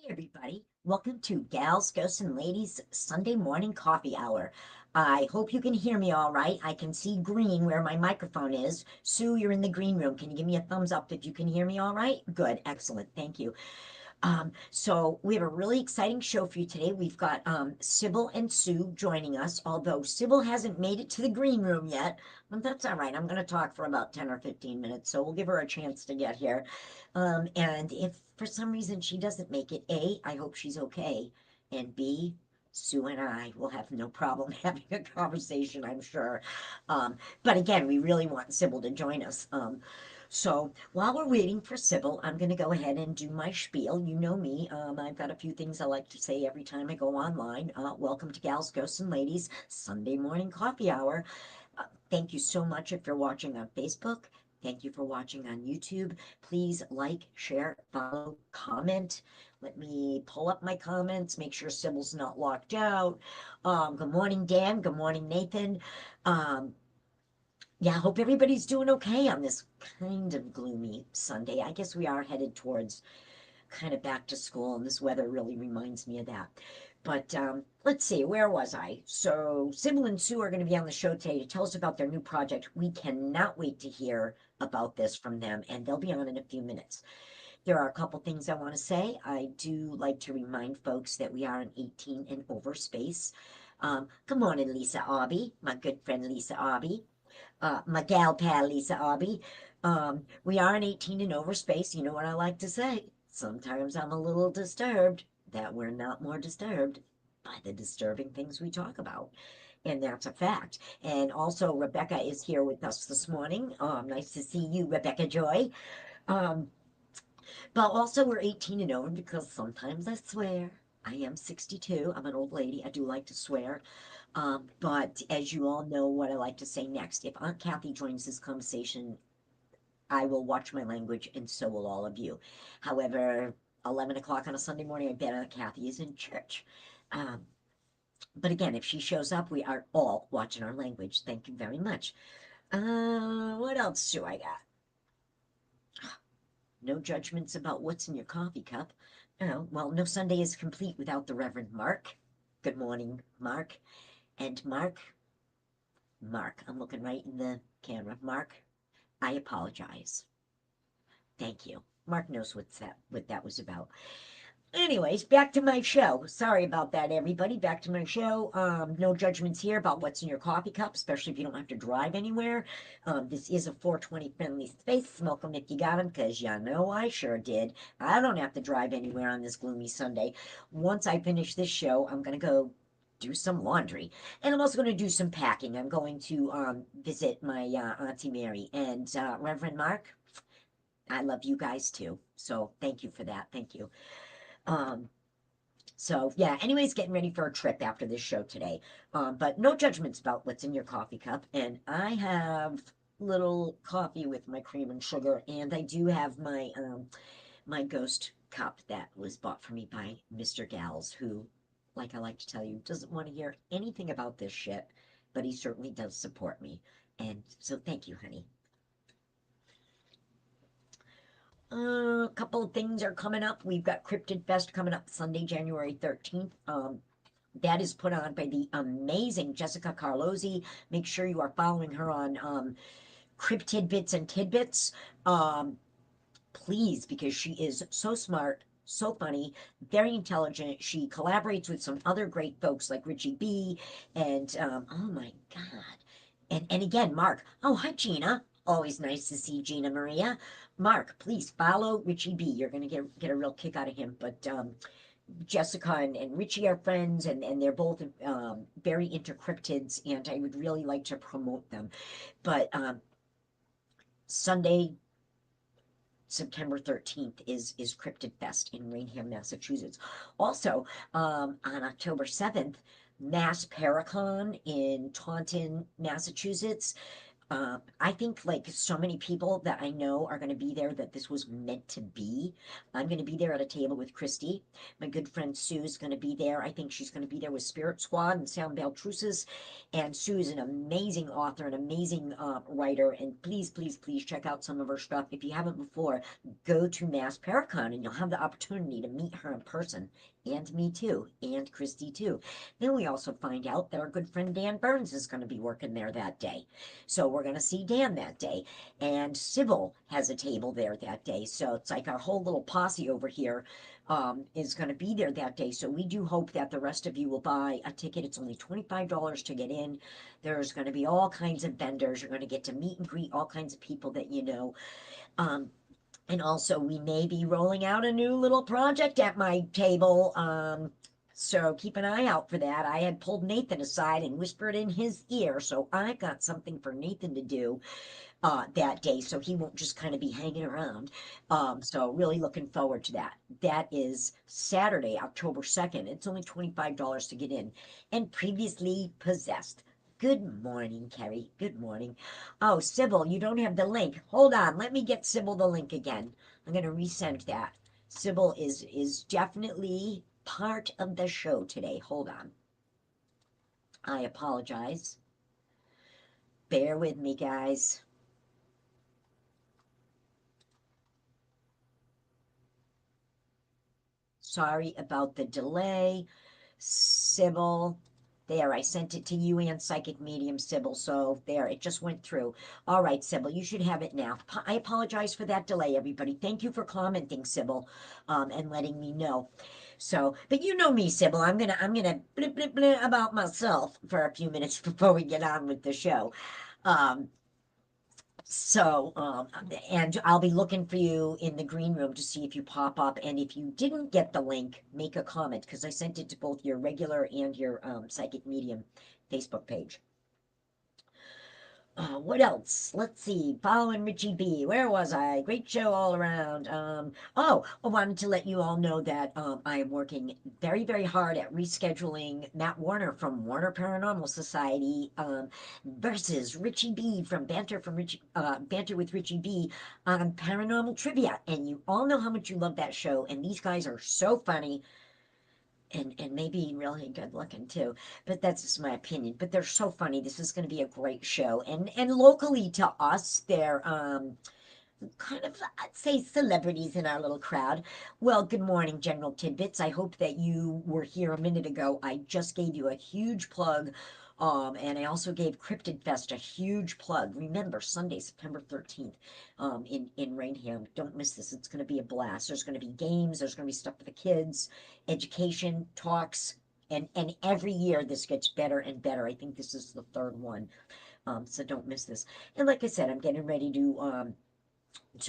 Hey everybody, welcome to Gals, Ghosts, and Ladies Sunday morning coffee hour. I hope you can hear me all right. I can see green where my microphone is. Sue, you're in the green room. Can you give me a thumbs up if you can hear me all right? Good, excellent, thank you. So we have a really exciting show for you today. We've got Cybil and Sue joining us, although Cybil hasn't made it to the green room yet, but that's all right. I'm going to talk for about 10 or 15 minutes, so we'll give her a chance to get here. And if for some reason she doesn't make it, A, I hope she's okay, and B, Sue and I will have no problem having a conversation, I'm sure. But again, we really want Cybil to join us. So while we're waiting for Cybil, I'm going to go ahead and do my spiel. You know me. I've got a few things I like to say every time I go online. Welcome to Gals, Ghosts, and Ladies Sunday morning coffee hour. Thank you so much if you're watching on Facebook. Thank you for watching on YouTube. Please like, share, follow, comment. Let me pull up my comments, make sure Cybil's not locked out. Good morning, Dan. Good morning, Nathan. Yeah, I hope everybody's doing okay on this kind of gloomy Sunday. I guess we are headed towards kind of back to school, and this weather really reminds me of that. But let's see, where was I? So Cybil and Sue are going to be on the show today to tell us about their new project. We cannot wait to hear about this from them, and they'll be on in a few minutes. There are a couple things I want to say. I do like to remind folks that we are an 18 and over space. Good morning, Lisa Aubie, my good friend Lisa Aubie. My gal pal Lisa Aubie. We are an 18 and over space. You know what I like to say? Sometimes I'm a little disturbed that we're not more disturbed by the disturbing things we talk about. And that's a fact. And also, Rebecca is here with us this morning. Nice to see you, Rebecca Joy. Um, but also, we're 18 and over because sometimes I swear. I am 62. I'm an old lady. I do like to swear. But as you all know, what I like to say next, if Aunt Kathy joins this conversation, I will watch my language, and so will all of you. However, 11 o'clock on a Sunday morning, I bet Aunt Kathy is in church. Um, but again, if she shows up, we are all watching our language. Thank you very much. What else do I got? No judgments about what's in your coffee cup. Oh, well, no Sunday is complete without the Reverend Mark. Good morning, Mark. And Mark, I'm looking right in the camera. Mark, I apologize. Thank you. Mark knows what that was about. Anyways, back to my show. Sorry about that, everybody. Back to my show. No judgments here about what's in your coffee cup, especially if you don't have to drive anywhere. This is a 420 friendly space. Smoke them if you got them, because you know I sure did. I don't have to drive anywhere on this gloomy Sunday. Once I finish this show, I'm going to go do some laundry. And I'm also going to do some packing. I'm going to visit my Auntie Mary. And Reverend Mark, I love you guys too. So thank you for that. Thank you. Um, so yeah, anyways, getting ready for a trip after this show today. But no judgments about what's in your coffee cup. And I have little coffee with my cream and sugar, and I do have my ghost cup that was bought for me by Mr. Gals, who, like I like to tell you, doesn't want to hear anything about this shit, but he certainly does support me. And so thank you, honey. A couple of things are coming up. We've got Cryptid Fest coming up Sunday, January 13th. That is put on by the amazing Jessica Carlozzi. Make sure you are following her on Cryptid Bits and Tidbits. Please, because she is so smart, so funny, very intelligent. She collaborates with some other great folks like Richie B. And oh my God. And again, Mark. Oh, hi, Gina. Always nice to see Gina Maria. Mark, please follow Richie B. You're going to get a real kick out of him. But Jessica and Richie are friends, and they're both very into cryptids, and I would really like to promote them. But Sunday, September 13th is Cryptid Fest in Rainham, Massachusetts. Also, on October 7th, Mass Paracon in Taunton, Massachusetts. I think like so many people that I know are going to be there that this was meant to be. I'm going to be there at a table with Christy. My good friend Sue's going to be there. I think she's going to be there with Spirit Squad and Sound Baltrusis. And Sue is an amazing author, an amazing writer. And please, please, please check out some of her stuff. If you haven't before, go to Mass Paracon and you'll have the opportunity to meet her in person. And me too, and Christy too. Then we also find out that our good friend Dan Burns is going to be working there that day. So we're going to see Dan that day. And Cybil has a table there that day. So it's like our whole little posse over here is going to be there that day. So we do hope that the rest of you will buy a ticket. It's only $25 to get in. There's going to be all kinds of vendors. You're going to get to meet and greet all kinds of people that you know. And also, we may be rolling out a new little project at my table. So keep an eye out for that. I had pulled Nathan aside and whispered in his ear. So I've got something for Nathan to do that day. So he won't just kind of be hanging around. So really looking forward to that. That is Saturday, October 2nd. It's only $25 to get in. And previously possessed. Good morning, Kerry. Good morning. Oh, Cybil, you don't have the link. Hold on. Let me get Cybil the link again. I'm going to resend that. Cybil is definitely part of the show today. Hold on. I apologize. Bear with me, guys. Sorry about the delay. Cybil. There, I sent it to you and Psychic Medium, Cybil. So there, it just went through. All right, Cybil, you should have it now. I apologize for that delay, everybody. Thank you for commenting, Cybil, and letting me know. So, but you know me, Cybil. I'm gonna blip blip blip about myself for a few minutes before we get on with the show. Um, and I'll be looking for you in the green room to see if you pop up. And if you didn't get the link, make a comment because I sent it to both your regular and your Psychic Medium Facebook page. What else? Let's see. Following Richie B. Where was I? Great show all around. I wanted to let you all know that I am working very, very hard at rescheduling Matt Warner from Warner Paranormal Society versus Richie B from Banter with Richie B on Paranormal Trivia. And you all know how much you love that show. And these guys are so funny. And maybe really good looking too, but that's just my opinion. But they're so funny. This is going to be a great show, and locally to us, they're kind of, I'd say, celebrities in our little crowd. Well, good morning, General Tidbits. I hope that you were here a minute ago. I just gave you a huge plug. And I also gave Cryptid Fest a huge plug. Remember, Sunday, September 13th, in Rainham. Don't miss this. It's going to be a blast. There's going to be games. There's going to be stuff for the kids, education, talks, and every year this gets better and better. I think this is the third one. So don't miss this. And like I said, I'm getting ready to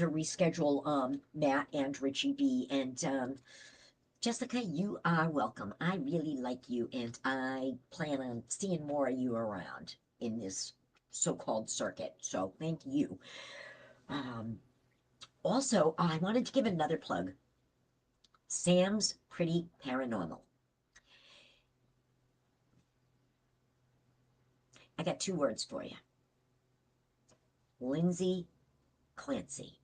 reschedule Matt and Richie B. And Jessica, you are welcome. I really like you, and I plan on seeing more of you around in this so-called circuit. So thank you. Also, I wanted to give another plug. Sam's Pretty Paranormal. I got two words for you. Lindsay Clancy.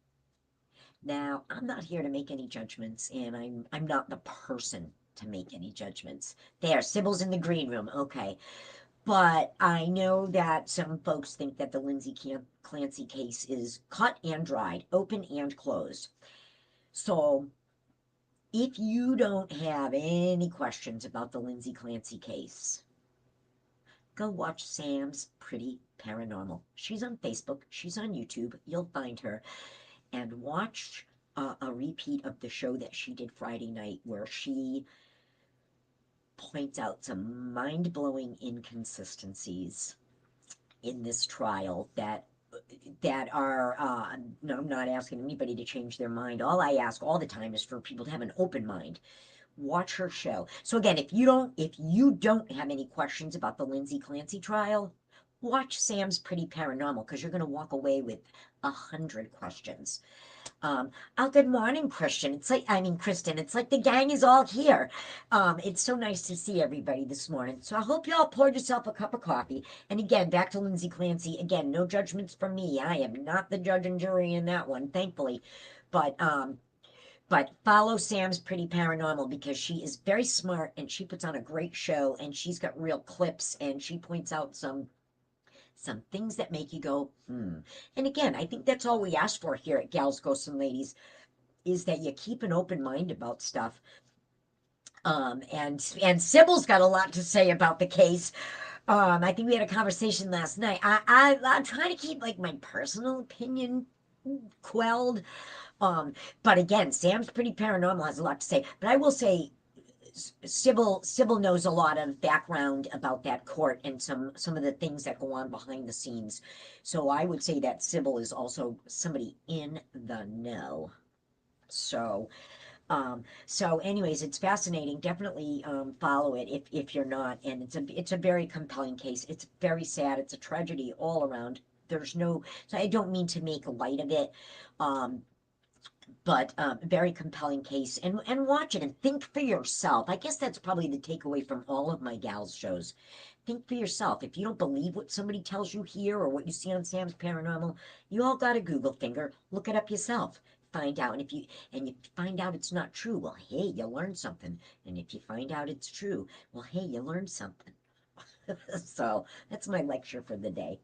Now, I'm not here to make any judgments, and I'm not the person to make any judgments. There, Cybil's in the green room. Okay. But I know that some folks think that the Lindsay Clancy case is cut and dried, open and closed. So if you don't have any questions about the Lindsay Clancy case, go watch Sam's Pretty Paranormal. She's on Facebook. She's on YouTube. You'll find her. And watch a repeat of the show that she did Friday night where she points out some mind-blowing inconsistencies in this trial that are no, I'm not asking anybody to change their mind. All I ask all the time is for people to have an open mind. Watch her show. So again, if you don't have any questions about the Lindsay Clancy trial, watch Sam's Pretty Paranormal because you're going to walk away with 100 questions. Oh, good morning, Christian. Kristen, it's like the gang is all here. It's so nice to see everybody this morning. So I hope you all poured yourself a cup of coffee. And again, back to Lindsay Clancy. Again, no judgments from me. I am not the judge and jury in that one, thankfully. But follow Sam's Pretty Paranormal because she is very smart and she puts on a great show and she's got real clips and she points out some things that make you go, hmm. And again, I think that's all we ask for here at Gals, Ghosts, and Ladies is that you keep an open mind about stuff. And Sybil's got a lot to say about the case. I think we had a conversation last night. I'm trying to keep like my personal opinion quelled. But again, Sam's Pretty Paranormal has a lot to say. But I will say Cybil knows a lot of background about that court and some of the things that go on behind the scenes. So I would say that Cybil is also somebody in the know. So so anyways, it's fascinating. Definitely follow it if you're not. And it's a very compelling case. It's very sad. It's a tragedy all around. There's no, so I don't mean to make light of it. But very compelling case, and watch it and think for yourself. I guess that's probably the takeaway from all of my gals shows. Think for yourself. If you don't believe what somebody tells you here or what you see on Sam's Paranormal, you all got a Google finger. Look it up yourself. Find out. And if you find out it's not true, well, hey, you learned something. And if you find out it's true, well, hey, you learned something. So that's my lecture for the day.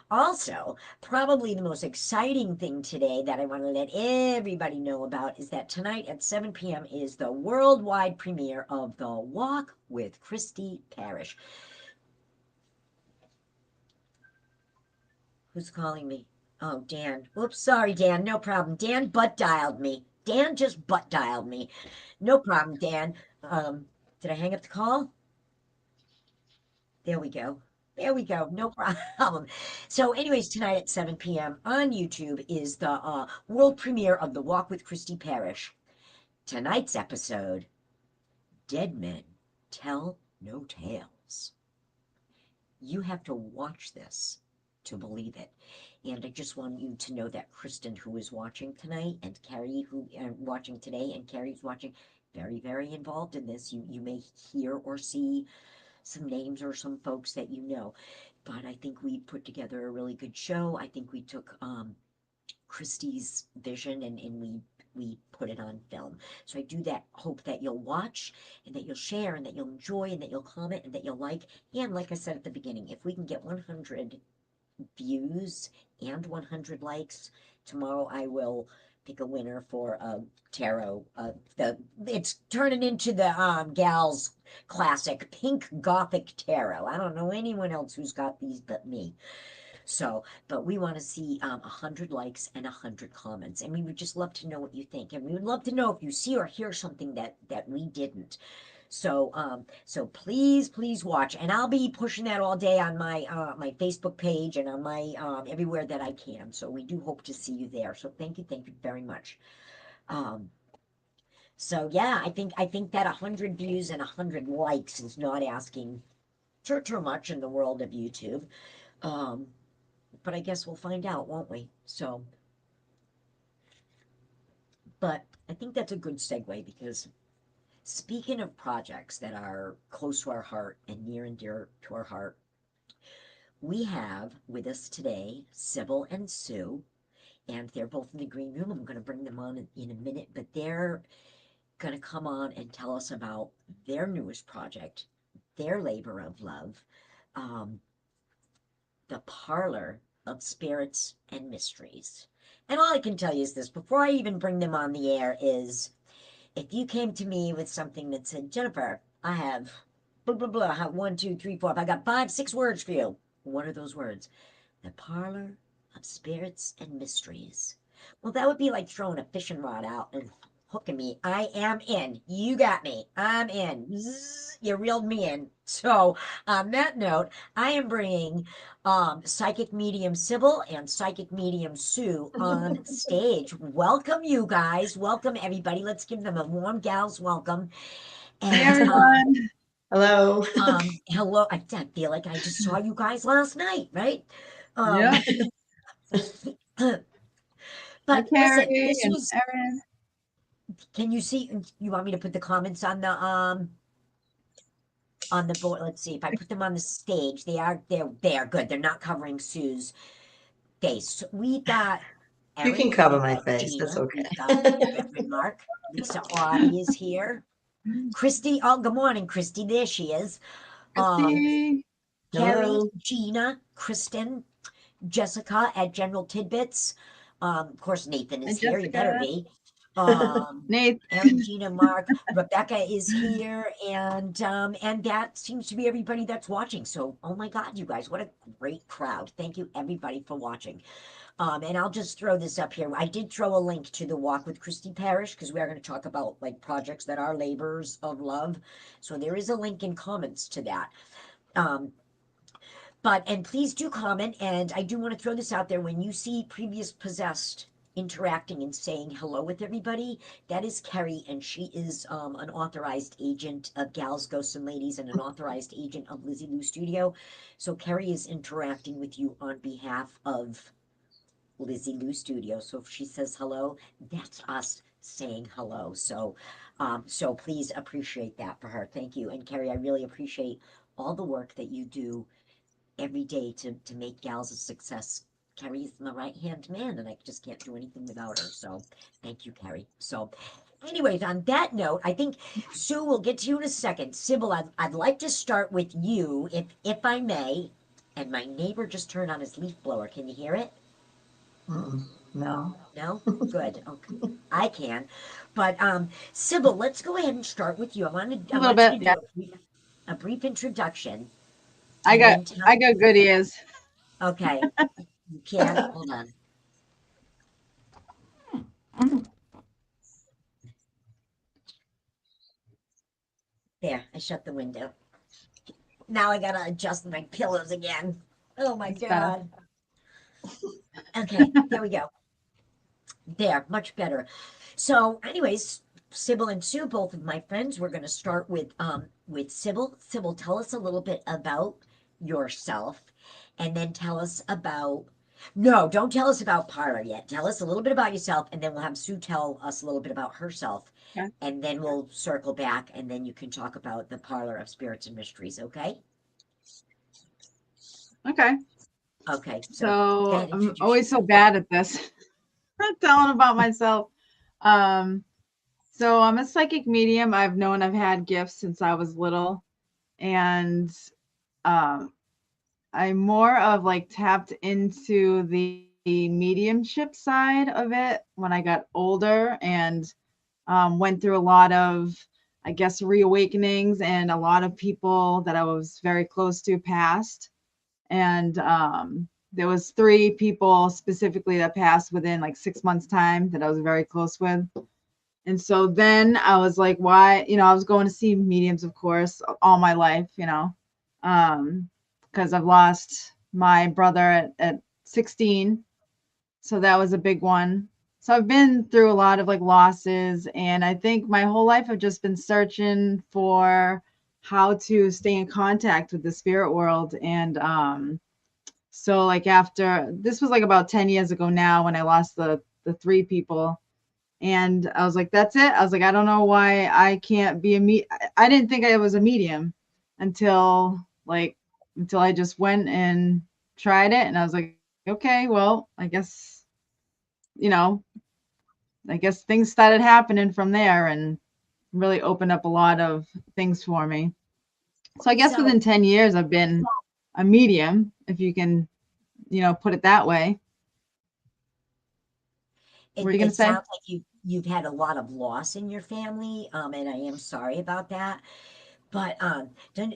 Also, probably the most exciting thing today that I want to let everybody know about is that tonight at 7 p.m. is the worldwide premiere of The Walk with Christy Parrish. Who's calling me? Oh, Dan. Whoops, sorry, Dan. No problem. Dan butt dialed me. Dan just butt dialed me. No problem, Dan. Did I hang up the call? There we go. There we go. No problem. So, anyways, tonight at 7 p.m. on YouTube is the world premiere of The Walk with Christy Parrish. Tonight's episode, Dead Men Tell No Tales. You have to watch this to believe it. And I just want you to know that Kristen, who is watching tonight, and Carrie, who are watching today, and Carrie's watching, very, very involved in this. You may hear or see some names or some folks that you know. But I think we put together a really good show. I think we took Christie's vision and we put it on film. So I do that, hope that you'll watch and that you'll share and that you'll enjoy and that you'll comment and that you'll like. And like I said at the beginning, if we can get 100 views and 100 likes, tomorrow I will pick a winner for tarot. It's turning into the gals classic pink gothic tarot. I don't know anyone else who's got these but me. So, but we want to see 100 likes and 100 comments, and we would just love to know what you think, and we would love to know if you see or hear something that we didn't. So please watch, and I'll be pushing that all day on my my Facebook page and on my everywhere that I can. So we do hope to see you there. So thank you very much. So yeah, I think that 100 views and 100 likes is not asking too much in the world of YouTube. But I guess we'll find out, won't we? So, but I think that's a good segue because speaking of projects that are close to our heart and near and dear to our heart, we have with us today Cybil and Sue, and they're both in the green room. I'm going to bring them on in a minute, but they're going to come on and tell us about their newest project, their labor of love, the Parlor of Spirits and Mysteries. And all I can tell you is this, before I even bring them on the air, is if you came to me with something that said, Jennifer, I have blah, blah, blah, I have 1, 2, 3, 4, I got 5, 6 words for you. What are those words? The Parlor of Spirits and Mysteries. Well, that would be like throwing a fishing rod out and hooking me. I am in. You got me. I'm in. Zzz, you reeled me in. So, on that note, I am bringing psychic medium Cybil and psychic medium Sue on stage. Welcome, you guys. Welcome, everybody. Let's give them a warm gals welcome. And, hey, everyone. Hello. Hello. I feel like I just saw you guys last night, right? Yeah. Hi, But listen, Carrie this and was, Erin. can you see, you want me to put the comments on the board? Let's see, if I put them on the stage, they're good. They're not covering Sue's face. We've got You can Erin, cover we've my got face. That's Gina, we've got okay. Reverend Mark, Lisa Audie is here. Christy, oh, good morning, Christy. There she is. Um, Christy. Carrie, Hello. Gina, Kristen, Jessica at General Tidbits. Of course, Nathan Hi, is here. He better Jessica. be. Um, Nate. Erin, Gina, Mark, Rebecca is here, and that seems to be everybody that's watching. So, oh my God, you guys, what a great crowd! Thank you, everybody, for watching. And I'll just throw this up here. I did throw a link to the Walk with Christy Parish because we are going to talk about like projects that are labors of love. So there is a link in comments to that. Um, and please do comment. And I do want to throw this out there. When you see previous possessed interacting and saying hello with everybody, that is Kerry, and she is an authorized agent of Gals, Ghosts, and Ladies, and an authorized agent of Lizzie Lou Studio. So Kerry is interacting with you on behalf of Lizzie Lou Studio. So if she says hello, that's us saying hello. So please appreciate that for her. Thank you. And Kerry, I really appreciate all the work that you do every day to make Gals a success. Kerry's my right hand man, and I just can't do anything without her. So thank you, Kerry. So, anyways, on that note, I think Sue, we'll get to you in a second. Sybil, I'd like to start with you, if I may. And my neighbor just turned on his leaf blower. Can you hear it? No. No? Good. Okay. I can. But Sybil, let's go ahead and start with you. A I little want you bit. to Yeah. do a brief introduction I and got then tell I got good ears. okay, you can hold on. There, I shut the window. Now I gotta adjust my pillows again. Oh my That's better. God. Okay, there we go. There, much better. So, anyways, Sybil and Sue, both of my friends, we're going to start with Sybil. Sybil, tell us a little bit about yourself, and then tell us about. No, don't tell us about Parlor yet. Tell us a little bit about yourself, and then we'll have Sue tell us a little bit about herself, Okay. and then we'll circle back, and then you can talk about the Parlor of Spirits and Mysteries. Okay? Okay. Okay. So go So ahead, I'm introduce always so yourself. bad at this. Telling about myself. Um, so I'm a psychic medium. I've had gifts since I was little, and um, I more of like tapped into the mediumship side of it when I got older and went through a lot of, I guess, reawakenings, and a lot of people that I was very close to passed. And there was three people specifically that passed within like 6 months time that I was very close with. And so then I was like, why, I was going to see mediums, of course, all my life, because I've lost my brother at 16. So that was a big one. So I've been through a lot of like losses, and I think my whole life I've just been searching for how to stay in contact with the spirit world. And so like after this was like about 10 years ago now when I lost the three people, and I was like, that's it. I was like, I don't know why I can't be I didn't think I was a medium until until I just went and tried it, and I was like, okay, well, you know, I guess things started happening from there and really opened up a lot of things for me. So I guess So within 10 years I've been a medium, if you can, put it that way. What are you going it to say? sounds like you've had a lot of loss in your family, and I am sorry about that. But don't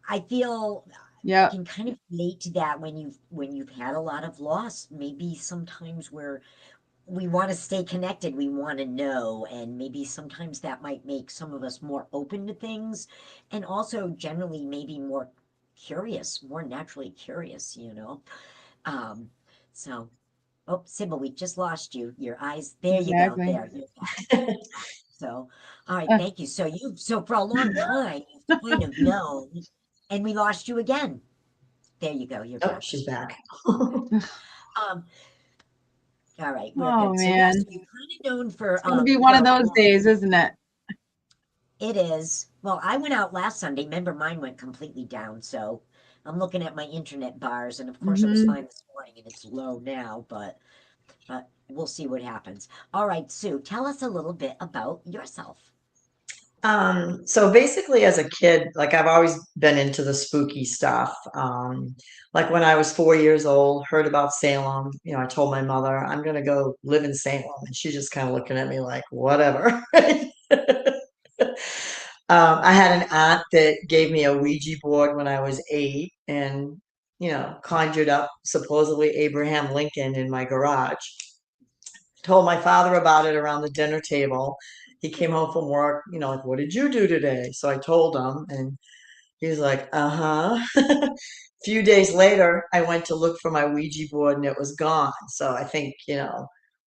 I feel I Yeah. can kind of relate to that when you've had a lot of loss. Maybe sometimes we want to stay connected, we want to know, and maybe sometimes that might make some of us more open to things, and also generally maybe more curious, more naturally curious, you know. Um, so. Oh, Sybil, we just lost you. Your eyes. There you go. Exactly. There, you're back. So, all right, thank you. So for a long time, you've kind of known, and we lost you again. There you go. You're Oh, back. she's back. Okay. Um, All right, we're Oh good. So yes, man, you're kind of known for it's gonna be one your of those home. days, isn't it? It is. Well, I went out last Sunday. Remember, mine went completely down. So I'm looking at my internet bars, and of course, it was Hmm. fine this morning, and it's low now. But we'll see what happens. All right, Sue, tell us a little bit about yourself. So basically, as a kid, like I've always been into the spooky stuff. Like when I was 4 years old, heard about Salem. I told my mother I'm gonna go live in Salem, and she's just kind of looking at me like, whatever. I had an aunt that gave me a Ouija board when I was 8, and conjured up supposedly Abraham Lincoln in my garage. Told my father about it around the dinner table. He came home from work, like, what did you do today? So I told him, and he was like, uh-huh. Few days later, I went to look for my Ouija board and it was gone. So I think,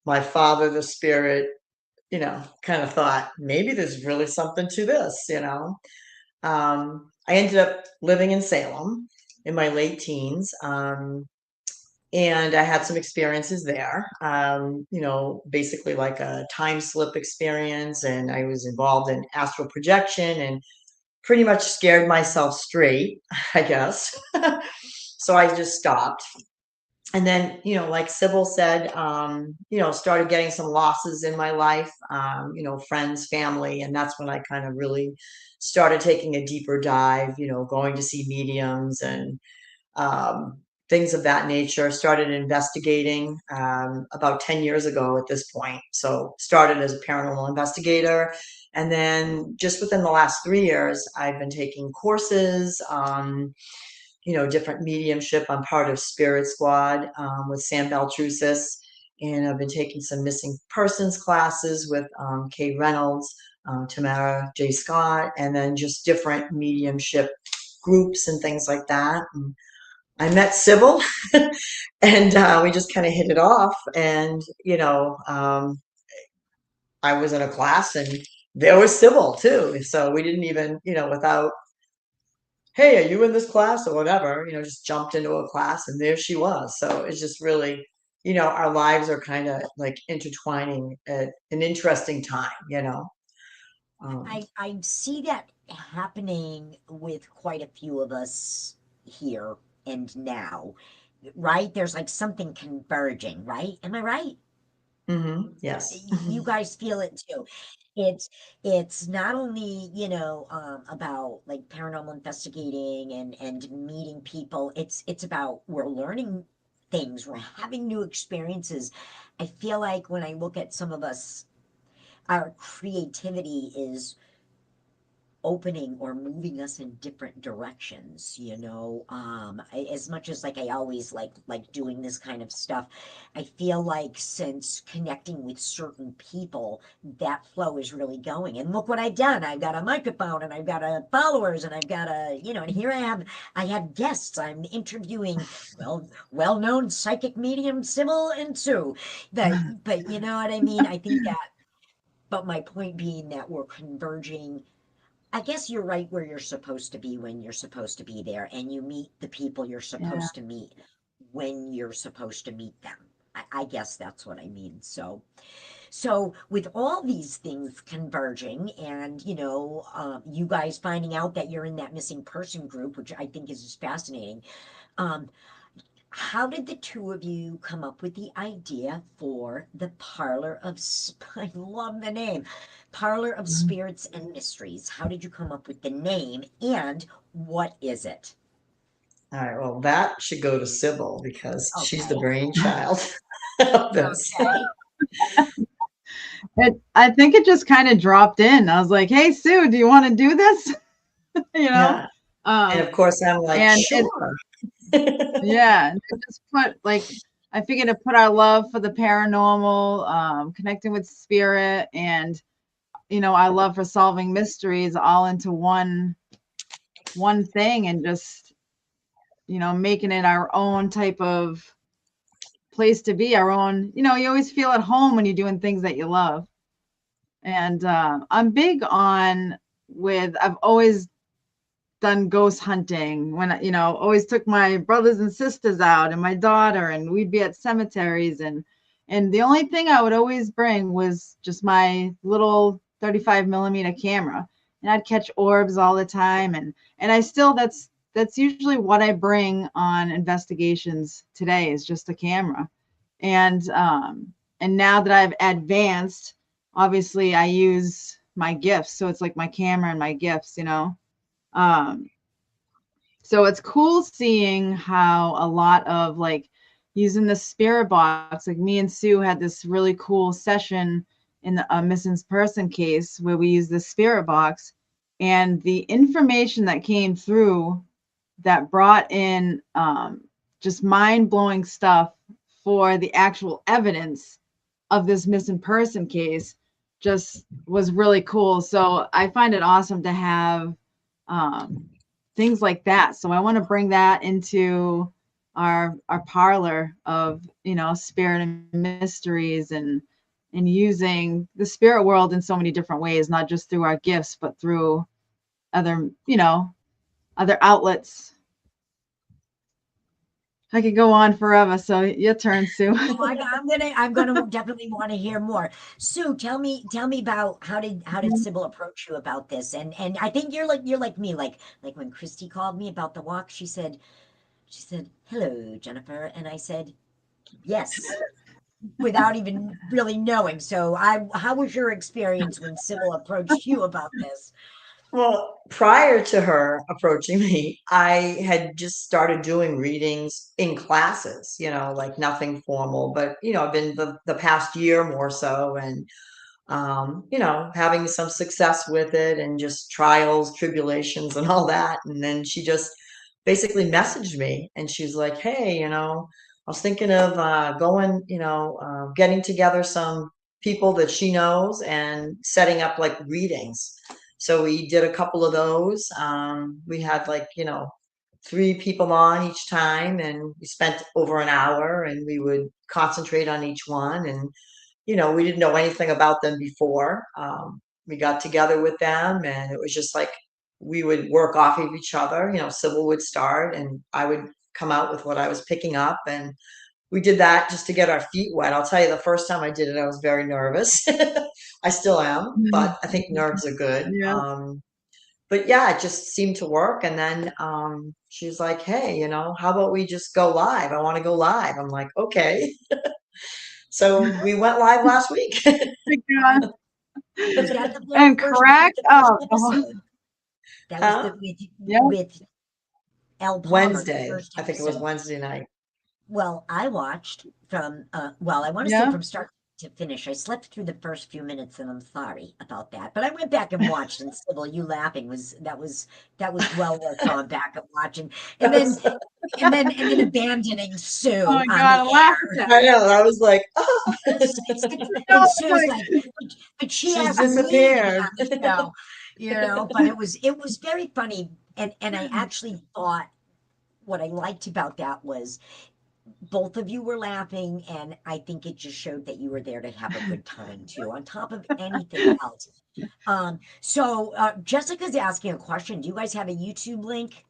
my father, the spirit, kind of thought maybe there's really something to this. I ended up living in Salem in my late teens. And I had some experiences there, basically like a time slip experience, and I was involved in astral projection and pretty much scared myself straight, I guess. So I just stopped. And then, like Sybil said, started getting some losses in my life, friends, family, and that's when I kind of really started taking a deeper dive, going to see mediums and um, things of that nature. Started investigating about 10 years ago at this point. So started as a paranormal investigator. And then just within the last 3 years, I've been taking courses, different mediumship. I'm part of Spirit Squad with Sam Baltrusis. And I've been taking some missing persons classes with Kay Reynolds, Tamara J. Scott, and then just different mediumship groups and things like that. And I met Sybil, and we just kind of hit it off. And I was in a class, and there was Sybil too. So we didn't even, without, hey, are you in this class or whatever, just jumped into a class, and there she was. So it's just really, our lives are kind of like intertwining at an interesting time. Um, I see that happening with quite a few of us here and now, right? There's like something converging, right? Am I right? yes. You guys feel it too. It's it's not only, about like paranormal investigating and meeting people. It's about we're learning things, we're having new experiences. I feel like when I look at some of us, our creativity is opening or moving us in different directions, as much as like I always like doing this kind of stuff. I feel like since connecting with certain people, that flow is really going, and look what I've done. I've got a microphone, and I've got a followers, and I've got and here I have guests. I'm interviewing well-known psychic medium Sybil and Sue. But you know what I mean. I think that, but my point being that we're converging. I guess you're right where you're supposed to be when you're supposed to be there, and you meet the people you're Yeah, supposed to meet when you're supposed to meet them. I guess that's what I mean. So with all these things converging, and you guys finding out that you're in that missing person group, which I think is just fascinating. Um, how did the two of you come up with the idea for the Parlor of I love the name. Parlor of mhm. Spirits and Mysteries. How did you come up with the name, and what is it? All right, well, that should go to Sybil because she's the Okay. brainchild of this. Okay. I think it just kind of dropped in. I was like, "Hey, Sue, do you want to do this?" you know, Yeah. And um, of course, I'm like, and it, sure. yeah, and it just put like I figured to put our love for the paranormal, connecting with spirit, and our love for solving mysteries all into one thing, and just making it our own type of place to be, our own. You always feel at home when you're doing things that you love. And I'm big on with I've always done ghost hunting when always took my brothers and sisters out and my daughter, and we'd be at cemeteries, and And the only thing I would always bring was just my little 35 millimeter camera. And I'd catch orbs all the time. And I still, that's usually what I bring on investigations today, is just a camera. And now that I've advanced, obviously I use my gifts. So it's like my camera and my gifts, you know. Um, so it's cool seeing how a lot of like using the spirit box, like me and Sue had this really cool session in the missing person case where we used the spirit box, and the information that came through that brought in just mind-blowing stuff for the actual evidence of this missing person case just was really cool. So I find it awesome to have things like that. So I want to bring that into our parlor of, you know, spirit and mysteries, and using the spirit world in so many different ways, not just through our gifts, but through other, you know, other outlets. I could go on forever. So your turn, Sue. Oh, I'm gonna definitely want to hear more. Sue, tell me about how did Sybil approach you about this? And I think you're like me, like when Christy called me about the walk, she said, "Hello, Jennifer," and I said, "Yes," without even really knowing. So how was your experience when Sybil approached you about this? Well, prior to her approaching me, I had just started doing readings in classes, you know, like nothing formal, but I've been the past year more so, and having some success with it, and just trials, tribulations, and all that. And then she just basically messaged me, and she's like, "Hey, I was thinking of going, getting together some people that she knows and setting up like readings." So we did a couple of those. We had like, three people on each time, and we spent over an hour, and we would concentrate on each one. And we didn't know anything about them before. We got together with them, and it was just like we would work off of each other. Sybil would start, and I would come out with what I was picking up. And we did that just to get our feet wet. I'll tell you, the first time I did it, I was very nervous. I still am, but I think nerves are good. Yeah. But yeah, it just seemed to work. And then she's like, "Hey, how about we just go live? I want to go live." I'm like, "Okay." So we went live last week. Was that the very And first crack up. episode? That was Huh? the Yeah. with L. Palmer, the Wednesday. first I think it was episode. Wednesday night. Well, I watched from well, I want to say Yeah. from start to finish. I slept through the first few minutes, and I'm sorry about that. But I went back and watched, and Sybil, you laughing that was well worth going back and watching. And then and then abandoning Oh Sue my on God, the I laughed air. at I it. know. I was like, oh, No, And it's Sue's like like, but she she's asked me to be disappeared. on the show, but it was very funny. And I actually thought what I liked about that was both of you were laughing, and I think it just showed that you were there to have a good time too, on top of anything else. Jessica's asking a question. Do you guys have a YouTube link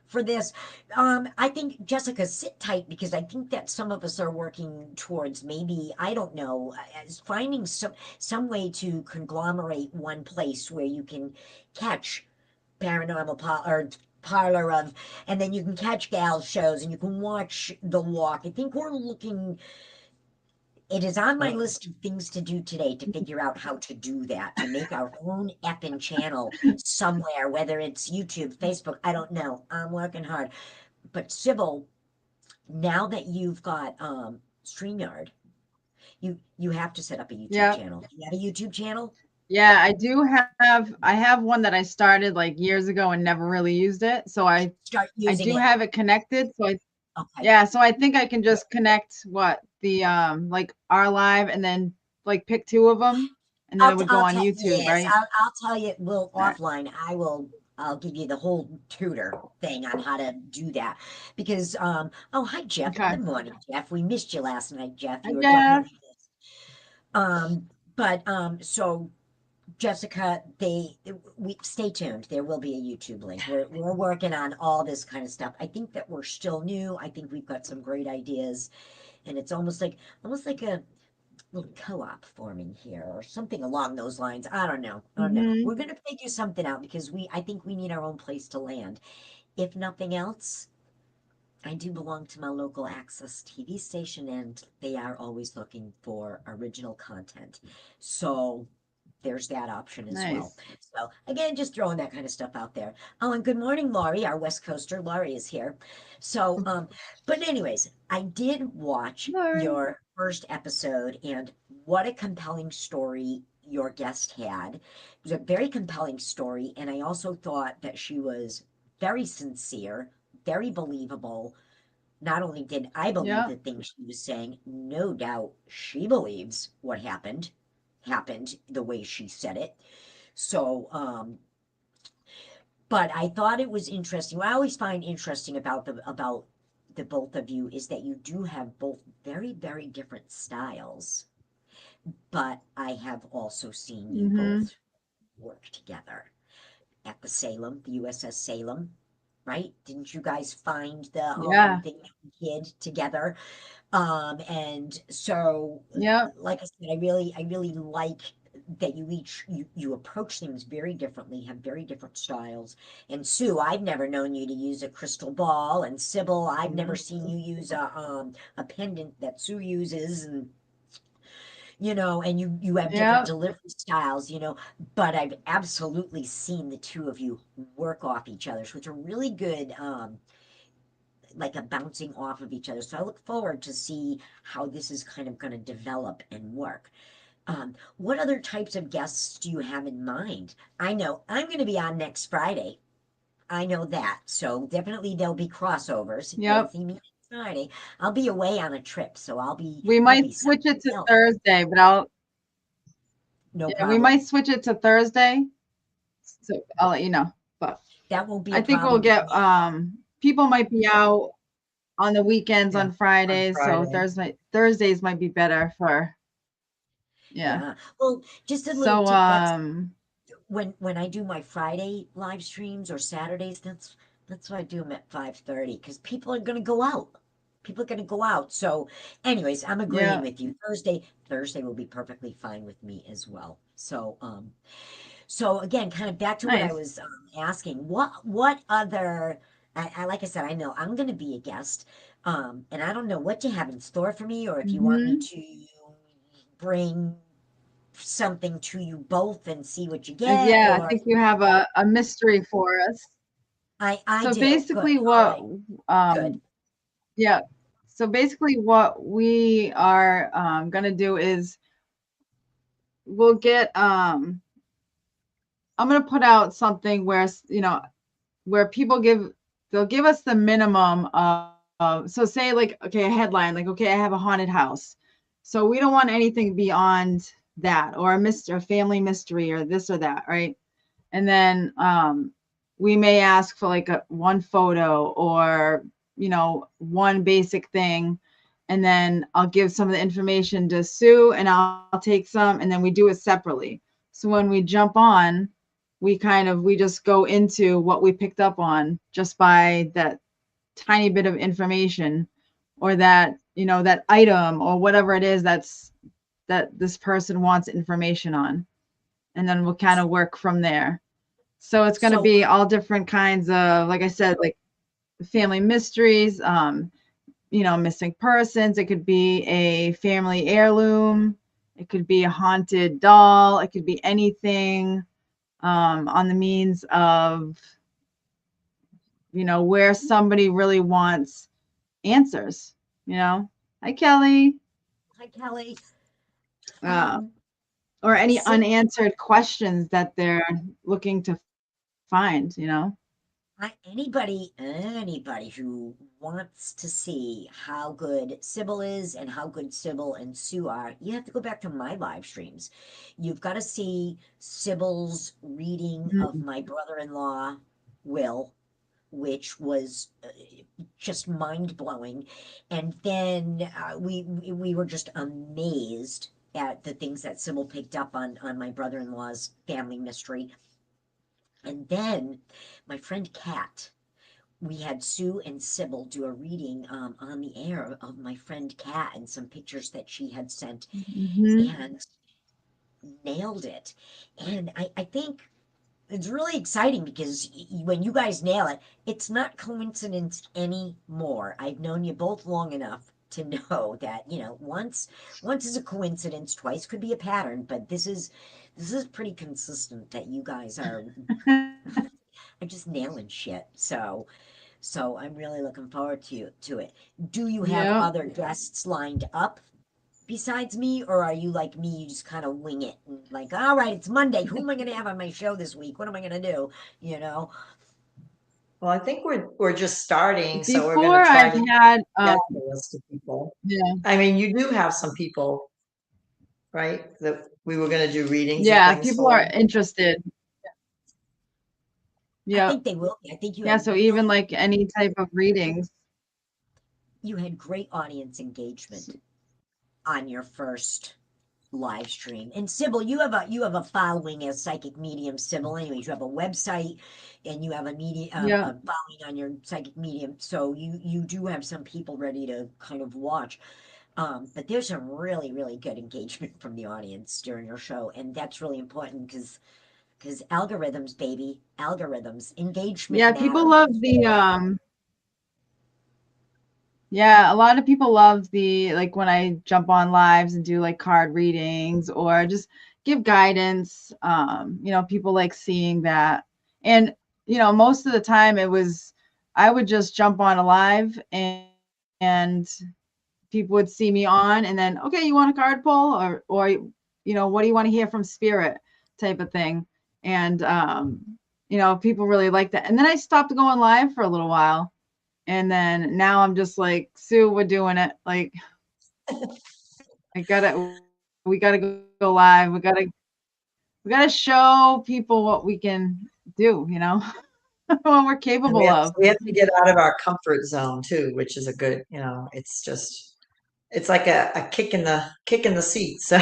for this? I think, Jessica, sit tight, because I think that some of us are working towards, maybe, I don't know, as finding some way to conglomerate one place where you can catch or parlor of, and then you can catch gal shows, and you can watch the walk. I think we're looking, it is on my list of things to do today, to figure out how to do that, to make our own effing channel somewhere, whether it's YouTube, Facebook, I don't know. I'm working hard. But Sybil, now that you've got StreamYard, you have to set up a YouTube yeah. channel. Do you have a YouTube channel? Yeah, I have one that I started like years ago and never really used it. So Start I using do it. have it connected. Okay. Yeah, so I think I can just connect the like our live, and then like pick two of them, and then it would go I'll on tell, YouTube, yes, right? I'll tell you, we'll Yeah. offline, I'll give you the whole tutor thing on how to do that. Because, oh, hi, Jeff. Okay. Good morning, Jeff. We missed you last night, Jeff. Hi, You were Jeff. definitely missed. So Jessica, we stay tuned. There will be a YouTube link. We're working on all this kind of stuff. I think that we're still new. I think we've got some great ideas, and it's almost like little co-op forming here or something along those lines. I don't know. I don't know. Hmm. We're gonna figure something out because I think we need our own place to land. If nothing else, I do belong to my local access TV station and they are always looking for original content. So there's that option as well. Nice. So again, just throwing that kind of stuff out there. Oh, and good morning, Laurie, our West Coaster. Laurie is here. So, but anyways, I did watch Lori. your first episode, and what a compelling story your guest had. It was a very compelling story, and I also thought that she was very sincere, very believable. Not only did I believe Yep. the things she was saying, no doubt she believes what happened the way she said it. So, but I thought it was interesting. What I always find interesting about the both of you is that you do have both very, very different styles, but I have also seen you Hmm. both work together at the Salem, the USS Salem, right? Didn't you guys find the Yeah. thing that we did together? And so, Yep. like I said, I really like that you approach things very differently, have very different styles. And Sue, I've never known you to use a crystal ball, and Sybil, I've never seen you use a pendant that Sue uses, and and you have different Yep. delivery styles, but I've absolutely seen the two of you work off each other, so it's a really good like a bouncing off of each other. So I look forward to see how this is kind of going to develop and work. What other types of guests do you have in mind? I know I'm going to be on next Friday. I know that. So definitely there'll be crossovers. You'll Yep. see me next Friday. I'll be away on a trip, so We I'll might be switch it something to else. Thursday, but I'll No yeah, we problem. might switch it to Thursday. So I'll let you know. But That won't be a I think we'll problem with get me. people might be out on the weekends Yeah, on on Fridays, so Friday. Thursdays might be better for yeah. Yeah. Well, just a little So tip. That's when I do my Friday live streams or Saturdays, that's why I do them at 5:30 because people are gonna go out. People are gonna go out. So, anyways, I'm agreeing yeah, with you. Thursday will be perfectly fine with me as well. So again, kind of back to what I nice. was asking. What other? Like I said, I know I'm gonna be a guest, and I don't know what you have in store for me, or if you want me Hmm. to bring something to you both and see what you get, Yeah, I or think you have a mystery for us. I So do. Good. basically All what right. Good. um yeah, so basically what we are gonna do is we'll get I'm gonna put out something where where people they'll give us the minimum of so say like okay a headline like okay I have a haunted house, so we don't want anything beyond that or a family mystery or this or that, right? And then we may ask for like one photo or one basic thing, and then I'll give some of the information to Sue and I'll take some and then we do it separately. So when we jump on, we just go into what we picked up on just by that tiny bit of information or that item or whatever it is that this person wants information on, and then we'll kind of work from there. So it's going to So be all different kinds of, like I said, like family mysteries, missing persons. It could be a family heirloom. It could be a haunted doll. It could be anything on the means of, where somebody really wants answers, you know. Hi, Kelly. hi Kelly. Uh, Um, or any Sid, unanswered questions that they're looking to find. anybody who wants to see how good Sybil is and how good Sybil and Sue are, you have to go back to my live streams. You've got to see Sybil's reading of Mm. my brother-in-law will, which was just mind blowing. And then we were just amazed at the things that Sybil picked up on my brother-in-law's family mystery. And then my friend Kat we had Sue and Cybil do a reading on the air of my friend Kat and some pictures that she had sent, Hmm. and nailed it. And I think it's really exciting because when you guys nail it, it's not coincidence anymore. I've known you both long enough to know that, once is a coincidence, twice could be a pattern, but this is pretty consistent that you guys are just nailing shit. So I'm really looking forward to it. Do you have Yep. other guests lined up besides me, or are you like me, you just kind of wing it and like, all right, it's Monday. Who am I going to have on my show this week? What am I going to do? You know? Well, I think we're just starting, so we're going Before to try I've to had, get the list of people. yeah, I mean, you do have some people, right, that we were going to do readings and yeah, things people are for. interested. I Yep. think they will be. I think you Yeah. had So really, even like any type of readings. you had great audience engagement on your first live stream. And Sybil, you have a following as psychic medium, Sybil. Anyways, you have a website and you have Yeah. a following on your psychic medium. So you do have some people ready to kind of watch. But there's some really, really good engagement from the audience during your show, and that's really important because algorithms, baby, algorithms, engagement Yeah. People matters. love yeah, a lot of people love like when I jump on lives and do like card readings or just give guidance. People like seeing that. And, most of the time I would just jump on a live and people would see me on and then, okay, you want a card pull or what do you want to hear from spirit type of thing. And, people really like that. And then I stopped going live for a little while. And then now I'm just like, Sue, we're doing it. Like, we gotta go live. We gotta show people what we can do, what we're And capable of. we have to get out of our comfort zone too, which is a good, it's just, it's like a kick in the seat. So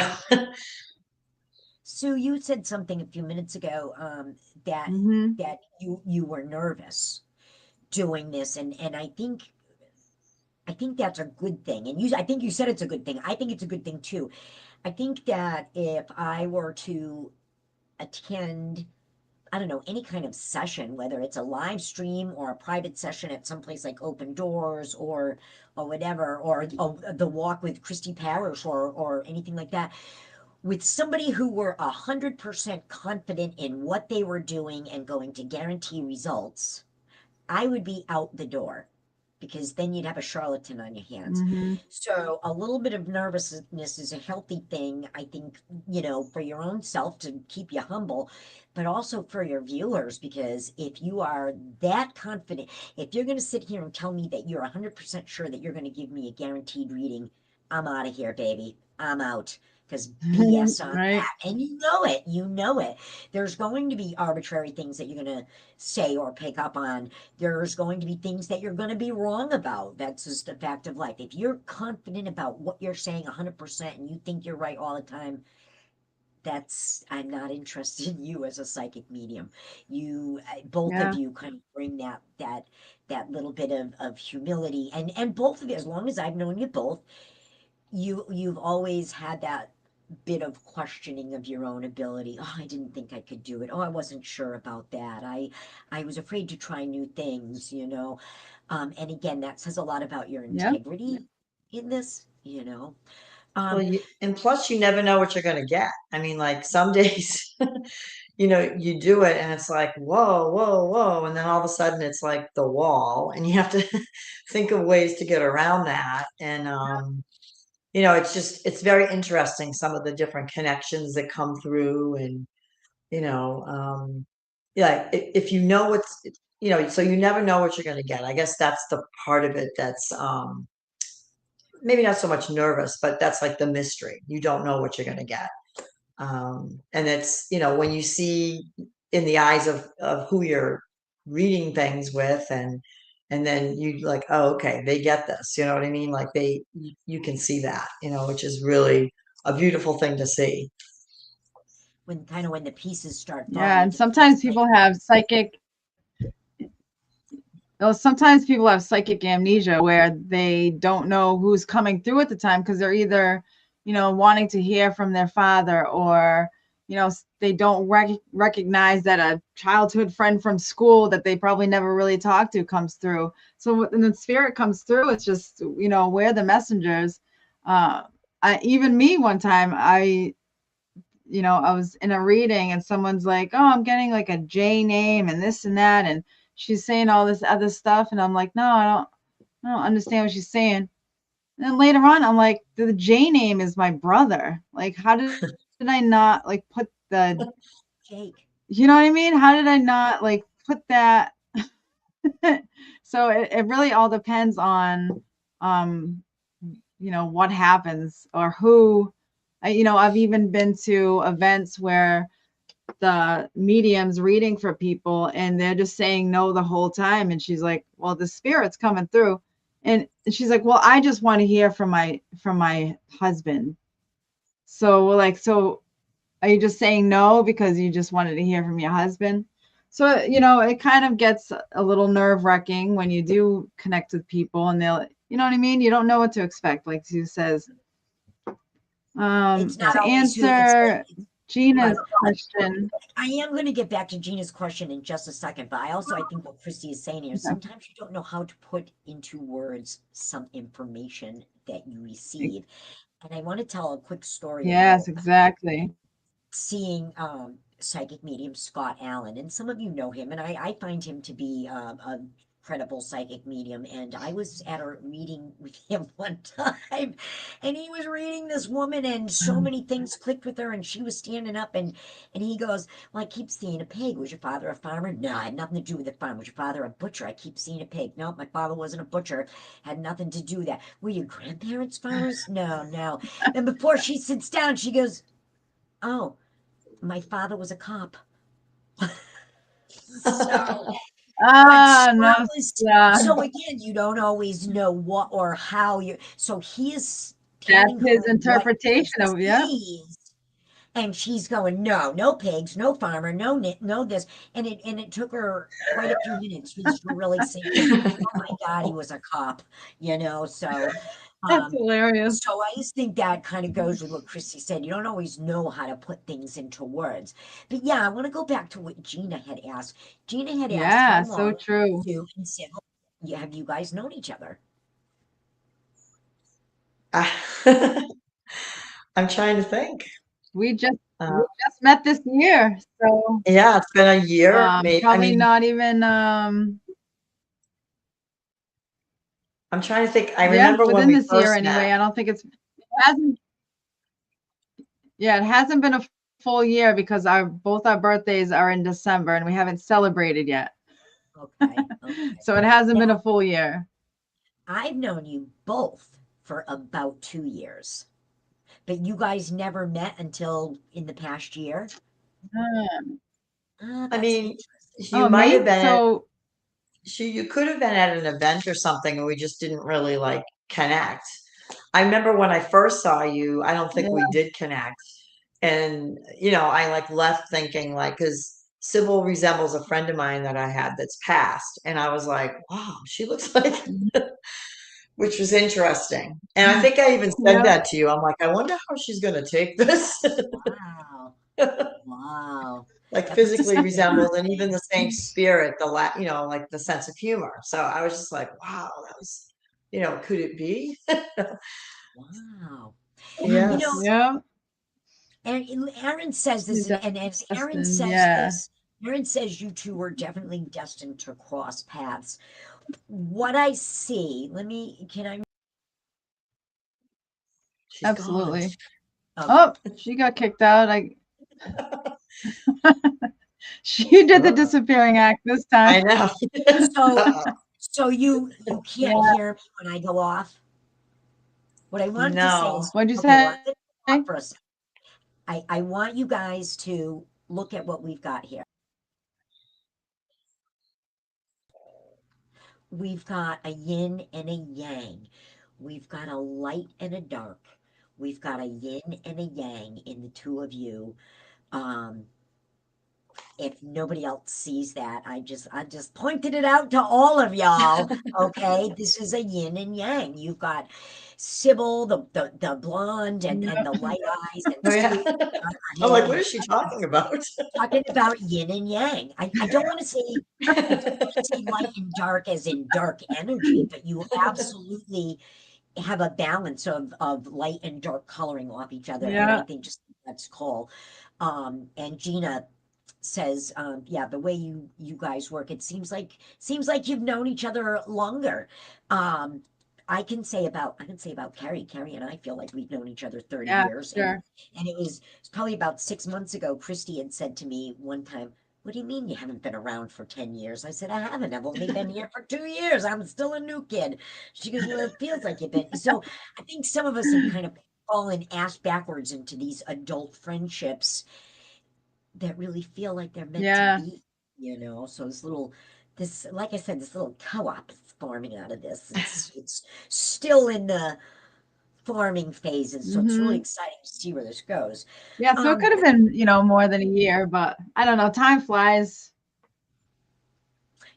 Sue, you said something a few minutes ago that Hmm. you were nervous doing this, and I think that's a good thing. And I think you said it's a good thing. I think it's a good thing too. I think that if I were to attend, I don't know, any kind of session, whether it's a live stream or a private session at some place like Open Doors or whatever, or the walk with Christy Parish or anything like that, with somebody who were 100% confident in what they were doing and going to guarantee results, I would be out the door because then you'd have a charlatan on your hands. Hmm. So a little bit of nervousness is a healthy thing, I think, for your own self to keep you humble, but also for your viewers, because if you are that confident, if you're going to sit here and tell me that you're 100% sure that you're going to give me a guaranteed reading, I'm out of here, baby. I'm out. Because BS on Right. that. And you know it. You know it. There's going to be arbitrary things that you're going to say or pick up on. There's going to be things that you're going to be wrong about. That's just a fact of life. If you're confident about what you're saying 100% and you think you're right all the time, I'm not interested in you as a psychic medium. Both of Yeah. you kind of bring that little bit of humility, and both of you, as long as I've known you both, you've always had that bit of questioning of your own ability. Oh, I didn't think I could do it. Oh, I wasn't sure about that. I was afraid to try new things. And again, that says a lot about your Yeah. integrity in this. well, Um, and plus you never know what you're going to get. I mean, like some days, you do it and it's like, whoa, whoa, whoa. And then all of a sudden it's like the wall and you have to think of ways to get around that. And, it's very interesting, some of the different connections that come through and, you know, um, yeah, if you know so you never know what you're going to get. I guess that's the part of it that's, maybe not so much nervous, but that's like the mystery. You don't know what you're going to get. And it's, when you see in the eyes of who you're reading things with and then you like, oh, okay, they get this, you know what I mean? Like you can see that, which is really a beautiful thing to see. when the pieces start falling Yeah. And into place. sometimes people have psychic, though sometimes people have psychic amnesia where they don't know who's coming through at the time because they're either, wanting to hear from their father, or, they don't recognize that a childhood friend from school that they probably never really talked to comes through. So when the spirit comes through, it's just, we're the messengers. Even me one time, I was in a reading and someone's like, "Oh, I'm getting like a J name and this and that," and she's saying all this other stuff, and I'm like, "No, I don't understand what she's saying." And then later on, I'm like, "The J name is my brother. Like, how did I not like put the, Jake. you know what I mean? How did I not like put that?" So it really all depends on, um, what happens or who. I've even been to events where the medium's reading for people and they're just saying no the whole time, and she's like, "Well, the spirit's coming through," and she's like, "Well, I just want to hear from my husband." So we're like, "So are you just saying no because you just wanted to hear from your husband?" So it kind of gets a little nerve-wracking when you do connect with people and they'll, you know what I mean, you don't know what to expect, like Sue says. It's not To always who it's answer right. Gina's question. I am going to get back to Gina's question in just a second, but I think what Christy is saying here, Okay. sometimes you don't know how to put into words some information that you receive. And I want to tell a quick story Yes, about exactly. seeing psychic medium Scott Allen, and some of you know him, and I find him to be a credible psychic medium. And I was at a reading with him one time, and he was reading this woman, and so many things clicked with her, and she was standing up, and he goes, "Well, I keep seeing a pig. Was your father a farmer? No, I had nothing to do with the farm. Was your father a butcher? I keep seeing a pig. No, my father wasn't a butcher. Had nothing to do with that. Were your grandparents farmers? No, no." And before she sits down, she goes, "Oh, my father was a cop." So, but Ah, no, Scott was, yeah, so again, you don't always know what or how you, so he is that's telling his her what he interpretation of, yeah, sees. And she's going, "No, no pigs, no farmer, no no this." And it took her quite a few minutes just to really sink in. Oh my God, he was a cop, so that's um hilarious. so I just think that kind of goes with what Christy said. You don't always know how to put things into words. But yeah, I want to go back to what Gina had asked. Gina had asked how Yeah, so long true. Sue and Sybil, have you guys known each other? I'm trying to think. We just Uh, we just met this year, so yeah, it's been a year, maybe. I probably mean, not even I'm trying to think. I yeah, remember when within we this year first met. anyway. I don't think it hasn't, yeah, it hasn't been a full year because both our birthdays are in December and we haven't celebrated yet. Okay, okay. So it hasn't been a Now, full year. I've known you both for about 2 years, but you guys never met until in the past year? Ah, Ah, I that's mean, interesting. you oh, might have maybe been at, so. you could have been at an event or something, and we just didn't really like connect. I remember when I first saw you, I don't think we Yeah. did connect. And, I like left thinking like, because Sybil resembles a friend of mine that I had that's passed. And I was like, wow, she looks like, which was interesting. And I think I even said Yeah. that to you. I'm like, I wonder how she's going to take this. Wow. Wow. Like That puts a physically spin on resembles and even the things. same spirit, like the sense of humor. So I was just like, wow, that was, could it be? Wow. You Yes. know, Yeah. and Aaron says this, and as Aaron Destined. says Yeah. this, Aaron says you two were definitely destined to cross paths. What I see, can I? She's gone. Absolutely. Okay. Oh, she got kicked out. She did the Oh, disappearing act this I time. know. So, Uh-oh. so you can't Yeah. hear me when I go off. What I wanted to say No. is, What'd you okay, say? let's stop for a second. I want you guys to look at what we've got here. We've got a yin and a yang. We've got a light and a dark. We've got a yin and a yang in the two of you. Um, if nobody else sees that, I just pointed it out to all of y'all. Okay, this is a yin and yang. You've got Sybil, the blonde and the light eyes, and Oh, yeah. Sue, I'm like, hair, what is she talking about? talking about yin and yang. I don't want to say light and dark as in dark energy, but you absolutely have a balance of light and dark coloring off each other, and I Yeah. think just that's cool. And Gina says, yeah, the way you guys work, it seems like you've known each other longer. Um, I can say about Carrie. Carrie and I feel like we've known each other 30 Yeah, years, and sure. and it's probably about 6 months ago. Christy had said to me one time, "What do you mean you haven't been around for 10 years?" I said, "I haven't. I've only been here for 2 years. I'm still a new kid." She goes, "Well, it feels like you've been." So I think some of us have kind of fallen ass backwards into these adult friendships that really feel like they're meant to Yeah. be. So like I said, this little co-op is forming out of this. It's still in the forming phases, so it's really Hmm. exciting to see where this goes. Yeah, so it Um, could have been, more than a year, but I don't know. Time flies.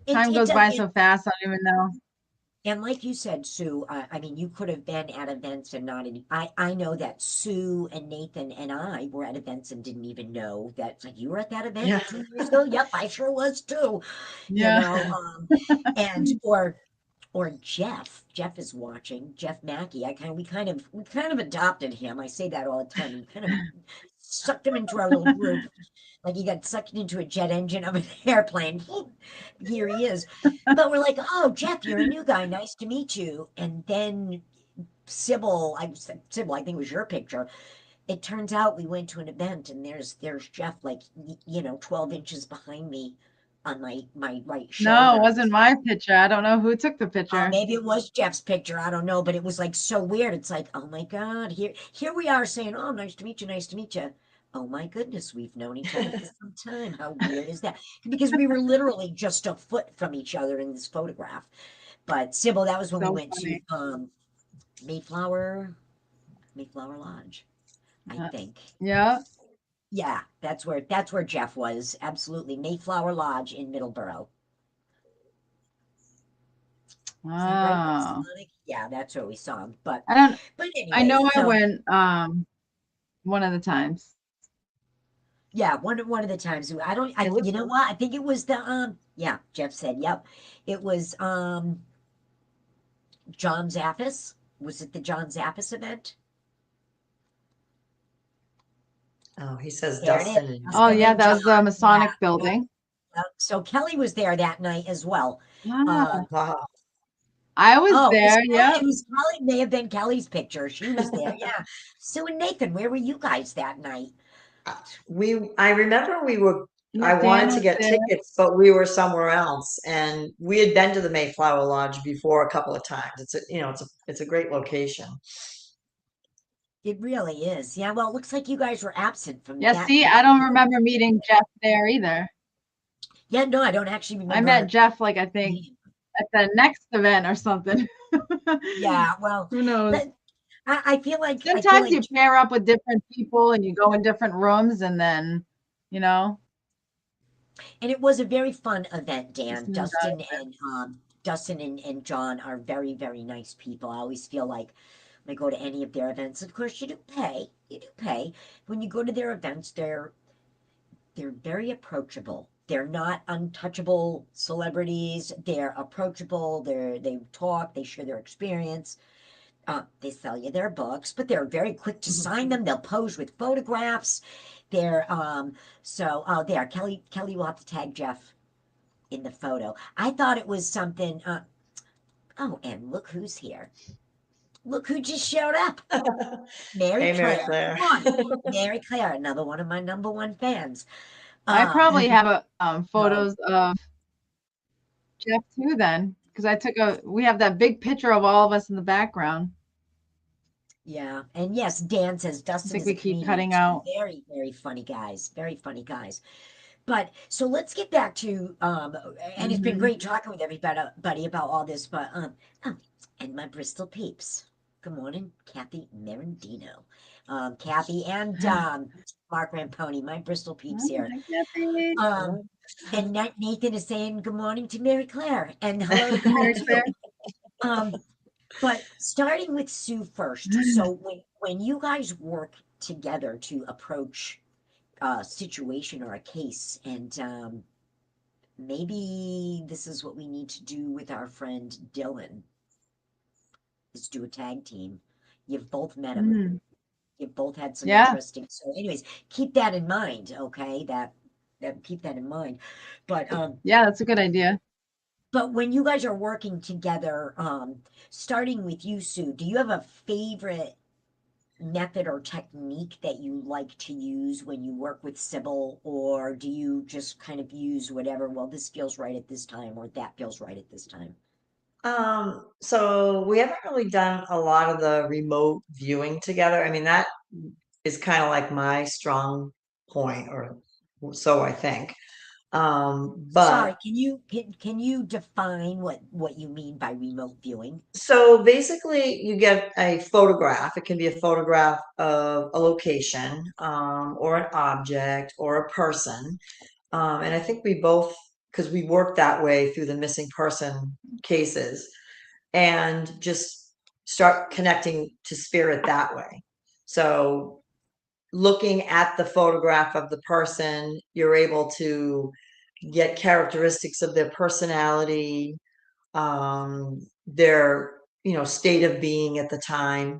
it Time it goes does, by so fast, I don't even know. and like you said, Sue, I mean, you could have been at events and not any. I know that Sue and Nathan and I were at events and didn't even know that. It's like, you were at that event Yeah. 2 years ago. Yep, I sure was too. You Yeah. know, and or Jeff is watching. Jeff Mackey. We kind of adopted him. I say that all the time. We kind of sucked him into our little group, like he got sucked into a jet engine of an airplane. Here he is. But we're like, oh, Jeff, you're a new guy. Nice to meet you. And then Sybil, I said, Sybil, I think it was your picture. It turns out we went to an event, and there's Jeff, like 12 inches behind me on my right No, it shoulder. wasn't my picture. I don't know who took the picture. Maybe it was Jeff's picture. I don't know, but it was like so weird. It's like, oh my God, here we are saying, oh, nice to meet you, nice to meet you. Oh my goodness, we've known each other for some time. How weird is that? Because we were literally just a foot from each other in this photograph. But Sybil, that was when we So went to funny. Mayflower Mayflower Lodge, I Yeah. think. Yeah. Yeah, that's where Jeff was. Absolutely, Mayflower Lodge in Middleborough. Is that right, Oh. Roxana? Yeah, that's where we saw him. But I don't but I anyways, know I no. went one of the times. Yeah, one of the times I don't It you looks know what? I think it was the yeah, Jeff said, yep. It was John Zappis. Was it the John Zappis event? oh, he says There it is. Dustin and Oh Dustin yeah, and that John. was the Yeah, Masonic yeah, building. yeah. So Kelly was there that night as well. Ah, wow. I was Oh, there. It Yep. was Kelly, may have been Kelly's picture. She was there. Yeah. Sue and Nathan, where were you guys that night? I remember I Yep, Dan wanted to was get there. tickets, but we were somewhere else, and we had been to the Mayflower Lodge before a couple of times. It's a great location. It really is. Yeah, well, it looks like you guys were absent from Yeah, that see, I group. don't remember meeting Jeff there either. Yeah, no, I don't actually I met remember Jeff like I think meeting. at the next event or something. Yeah, well, Who knows? let, I feel like Sometimes you pair up with different people and you go in different rooms and then, you know, and it was a very fun event, just Dan. new guys. Dustin and John are very, very nice people. I always feel like when I go to any of their events, of course you do pay. You do pay. When you go to their events, they're very approachable. They're not untouchable celebrities. They're approachable. They talk, they share their experience. They sell you their books, but they're very quick to sign them. They'll pose with photographs. They're so there. Kelly will have to tag Jeff in the photo. I thought it was something. Oh, and look who's here. Look who just showed up. Mary Hey, Mary Claire. Claire. Come on, Mary Claire, another one of my number one fans. I Um, probably have a so photos of Jeff too then, because we have that big picture of all of us in the background. yeah, and yes, Dan says I Dustin think is a we keep comedian cutting too. out. Very, very funny guys. Very funny guys. But so let's get back to and it's been Hmm. great talking with everybody about all this. But oh, and my Bristol peeps. Good morning, Kathy Merendino. Kathy and Mark Ramponi, my Bristol peeps here. Hi, Kathy. Um, and Nathan is saying good morning to Mary Claire and hello to you Mary too. Claire. Um, but starting with Sue first. So when you guys work together to approach a situation or a case, and maybe this is what we need to do with our friend Dylan, is do a tag team. You've both met him. Mm, You've both had some yeah, interesting. So, anyways, keep that in mind. Okay, that keep that in mind. But yeah, that's a good idea. when you guys are working together, starting with you, Sue, do you have a favorite method or technique that you like to use when you work with Cybil, or do you just kind of use whatever? Well, this feels right at this time, or that feels right at this time. So we haven't really done a lot of the remote viewing together. I mean, that is kind of like my strong point, or so I think. But Sorry, can you define what you mean by remote viewing? so basically, you get a photograph. It can be a photograph of a location, or an object, or a person. And I think we both, because we work that way through the missing person cases, and just start connecting to spirit that way. So looking at the photograph of the person, you're able to get characteristics of their personality, their state of being at the time,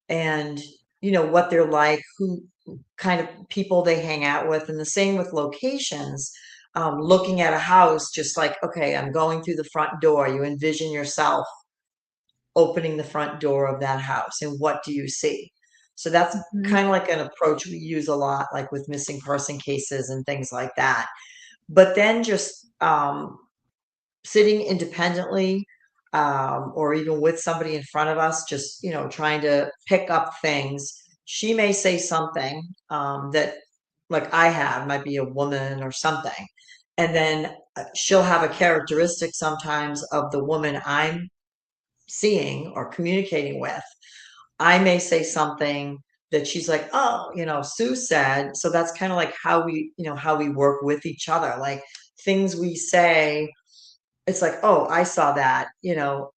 and what they're like, who kind of people they hang out with, and the same with locations. Looking at a house, just like, okay, I'm going through the front door, you envision yourself opening the front door of that house, and what do you see? So that's Mhm. kind of like an approach we use a lot, like with missing person cases and things like that. But then just sitting independently, or even with somebody in front of us, just trying to pick up things. She may say something, that, like I have, might be a woman or something, and then she'll have a characteristic sometimes of the woman I'm seeing or communicating with. I may say something that she's like, oh, Sue said. So that's kind of like how we work with each other. Like, things we say, it's like, oh, I saw that,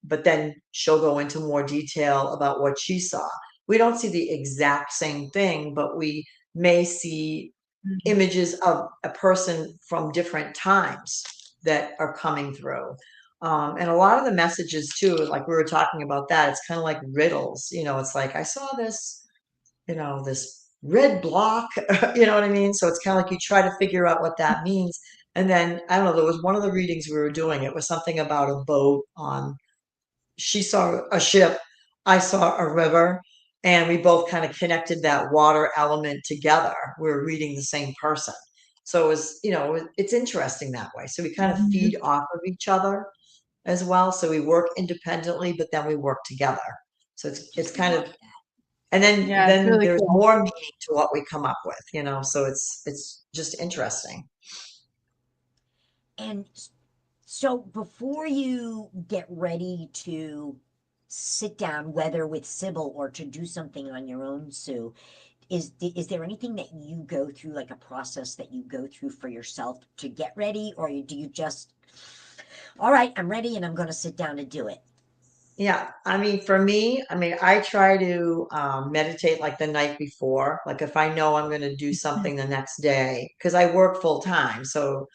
but then she'll go into more detail about what she saw. We don't see the exact same thing, but we may see Mhm. images of a person from different times that are coming through. And a lot of the messages too, like we were talking about that, it's kind of like riddles. It's like, I saw this, this red block, you know what I mean? So it's kind of like you try to figure out what that means. And then, I don't know, there was one of the readings we were doing, it was something about a boat on, she saw a ship, I saw a river, and we both kind of connected that water element together. We were reading the same person. So it was, it's interesting that way. So we kind of Mhm. feed off of each other as well. So we work independently, but then we work together. So it's Just kind love of, that. and then Yeah, it's then really there's cool. more meaning to what we come up with, so it's just interesting. And so before you get ready to sit down, whether with Sybil or to do something on your own, Sue, is there anything that you go through, like a process that you go through for yourself to get ready, or do you just, all right, I'm ready and I'm going to sit down and do it? Yeah, I mean, for me, I mean, I try to meditate like the night before. Like, if I know I'm going to do something the next day, because I work full time, so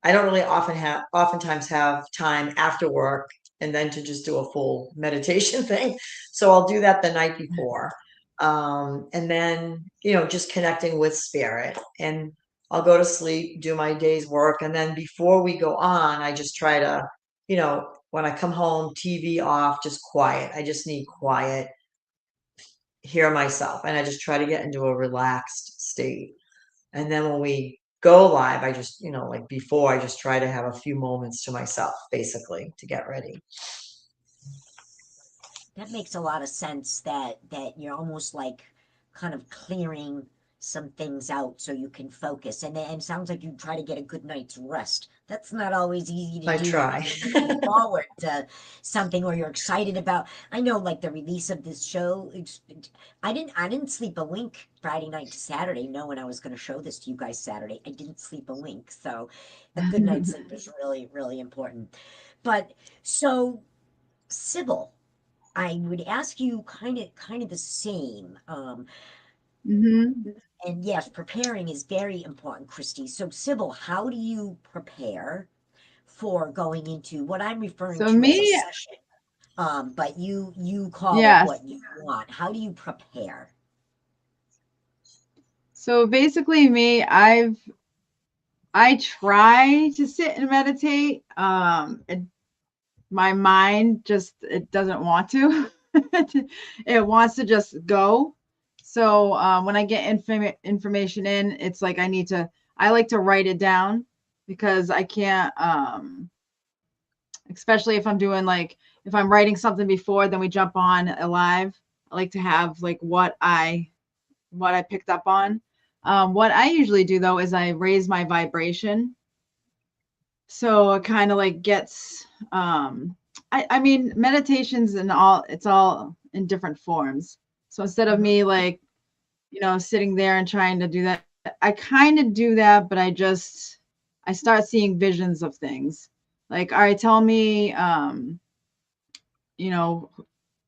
I don't really oftentimes have time after work and then to just do a full meditation thing. So I'll do that the night before. And then, just connecting with spirit, and I'll go to sleep, do my day's work. And then before we go on, I just try to, when I come home, TV off, just quiet. I just need quiet, hear myself. And I just try to get into a relaxed state. And then when we go live, I just, like before, I just try to have a few moments to myself, basically, to get ready. That makes a lot of sense, that you're almost like kind of clearing some things out so you can focus. And sounds like you try to get a good night's rest. That's not always easy to I do when try. you're looking forward to something or you're excited about. I know, like the release of this show. I didn't sleep a wink Friday night to Saturday, knowing I was going to show this to you guys Saturday. I didn't sleep a wink, so a good night's sleep is really, really important. But so, Sybil, I would ask you kind of the same. Hmm. And yes, preparing is very important, Christy. So, Sybil, how do you prepare for going into what I'm referring So to as a me, session? But you call it yes. what you want. How do you prepare? So basically me, I try to sit and meditate. My mind just it doesn't want to. It wants to just go. So when I get information in, it's like I like to write it down because I can't especially if I'm doing like if I'm writing something before then we jump on live. I like to have like what I picked up on. What I usually do though is I raise my vibration. So it kind of like gets I mean meditations and all it's all in different forms. So instead of Mhm. me like, sitting there and trying to do that, I kind of do that, but I start seeing visions of things. Like, all right, tell me, you know,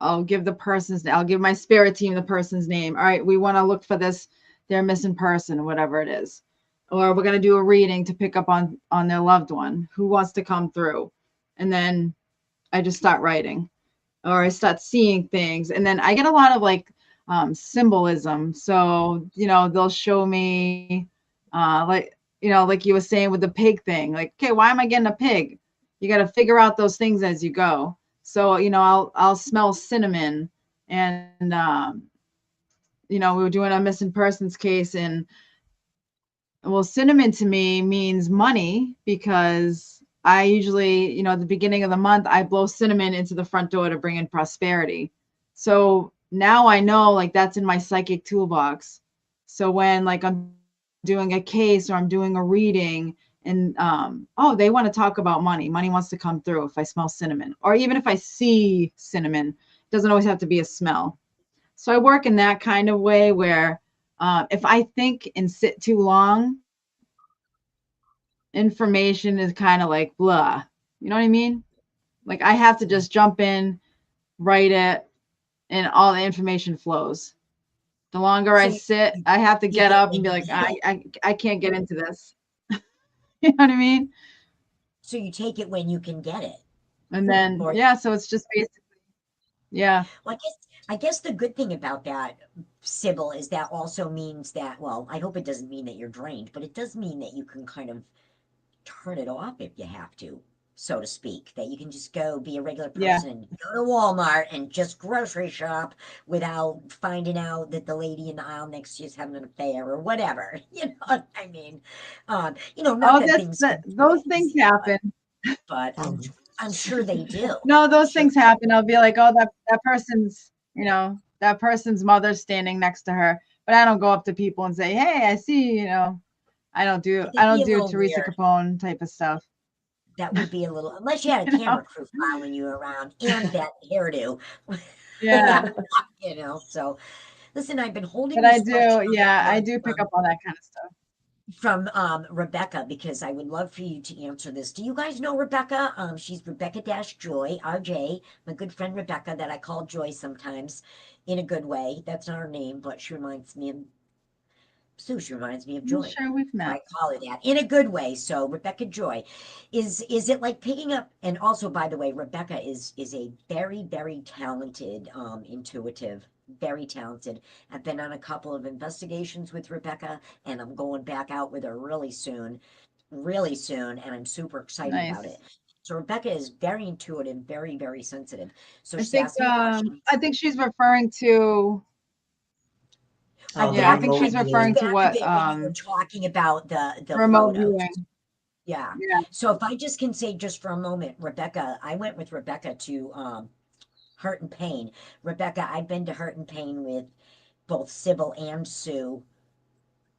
I'll give my spirit team the person's name. All right, we want to look for this, their missing person, whatever it is. Or we're going to do a reading to pick up on their loved one who wants to come through. And then I just start writing or I start seeing things. And then I get a lot of like symbolism. So, they'll show me like you were saying with the pig thing, like, okay, why am I getting a pig? You got to figure out those things as you go. So, I'll smell cinnamon and we were doing a missing persons case and well, cinnamon to me means money because I usually, at the beginning of the month, I blow cinnamon into the front door to bring in prosperity. So now I know like that's in my psychic toolbox. So when like I'm doing a case or I'm doing a reading and oh, they want to talk about money. Money wants to come through if I smell cinnamon. Or even if I see cinnamon, it doesn't always have to be a smell. So I work in that kind of way where if I think and sit too long, information is kind of like blah. You know what I mean? Like I have to just jump in, write it, and all the information flows. The longer So I sit, you I have to take get it up and when be you like, get I, it. I, I can't get into this. You know what I mean? So you take it when you can get it. And then, Or yeah, so it's just basically, yeah, well, I guess the good thing about that, Sybil, is that also means that, well, I hope it doesn't mean that you're drained, but it does mean that you can kind of turn it off if you have to, so to speak. That you can just go be a regular yeah. person and go to Walmart and just grocery shop without finding out that the lady in the aisle next to you is having an affair or whatever. You know what I mean? Not Oh, that things that come too those things easy, but happen. but I'm Mm. I'm sure they do. No, I'm those sure. things happen. I'll be like, oh, that person's, that person's mother's standing next to her. But I don't go up to people and say, hey, I see, I That'd don't be a do little Teresa weird. Capone type of stuff. That would be a little, unless you had a You know? camera crew following you around and that hairdo, Yeah. So, listen, I've been holding But I this do, question on the yeah, I end do pick from up on that kind of stuff. Rebecca because I would love for you to answer this. Do you guys know Rebecca? She's Rebecca Dash Joy, RJ, my good friend Rebecca that I call Joy sometimes in a good way. That's not her name, but she reminds me of I'm Joy. sure we've So met. I call her that in a good way. So Rebecca Joy, is it like picking up? And also, by the way, Rebecca is a very very talented intuitive, very talented. I've been on a couple of investigations with Rebecca, and I'm going back out with her really soon, and I'm super excited about it. Nice. So Rebecca is very intuitive, very very sensitive. So I she's think asked me a question. she's referring to Oh, the I think remote she's I missed referring viewing. to back of what it when you were talking about the remote photos. viewing. Yeah. Yeah, So if I just can say just for a moment, Rebecca, I went with Rebecca to Hurt and Pain. Rebecca, I've been to Hurt and Pain with both Sybil and Sue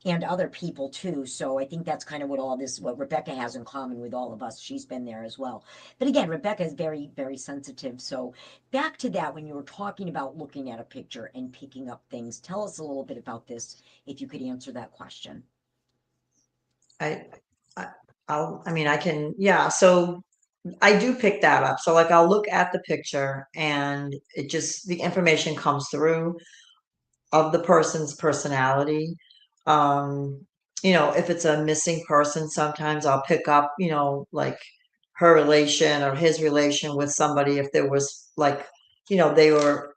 and other people too. So I think that's kind of what Rebecca has in common with all of us. She's been there as well. But again, Rebecca is very, very sensitive. So back to that, when you were talking about looking at a picture and picking up things, tell us a little bit about this, if you could answer that question. I, I I mean, I can, yeah. So I do pick that up. So like I'll look at the picture and it just the information comes through of the person's personality. Um, if it's a missing person, sometimes I'll pick up, like her relation or his relation with somebody if there was like, they were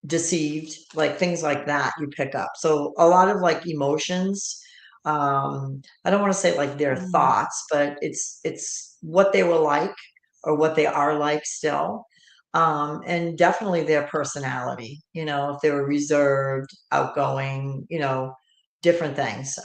deceived, like things like that you pick up. So a lot of like emotions. I don't want to say like their Mm. thoughts, but it's what they were like or what they are like still. And definitely their personality, if they were reserved, outgoing, different things.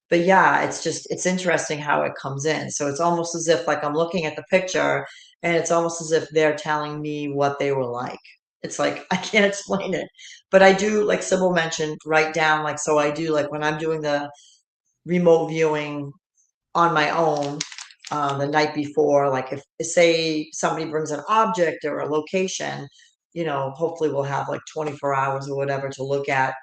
But yeah, it's interesting how it comes in. So it's almost as if like I'm looking at the picture and it's almost as if they're telling me what they were like. It's like I can't explain it. But I do, like Sybil mentioned, write down like so I do like when I'm doing the remote viewing on my own the night before. Like if say somebody brings an object or a location, hopefully we'll have like 24 hours or whatever to look at,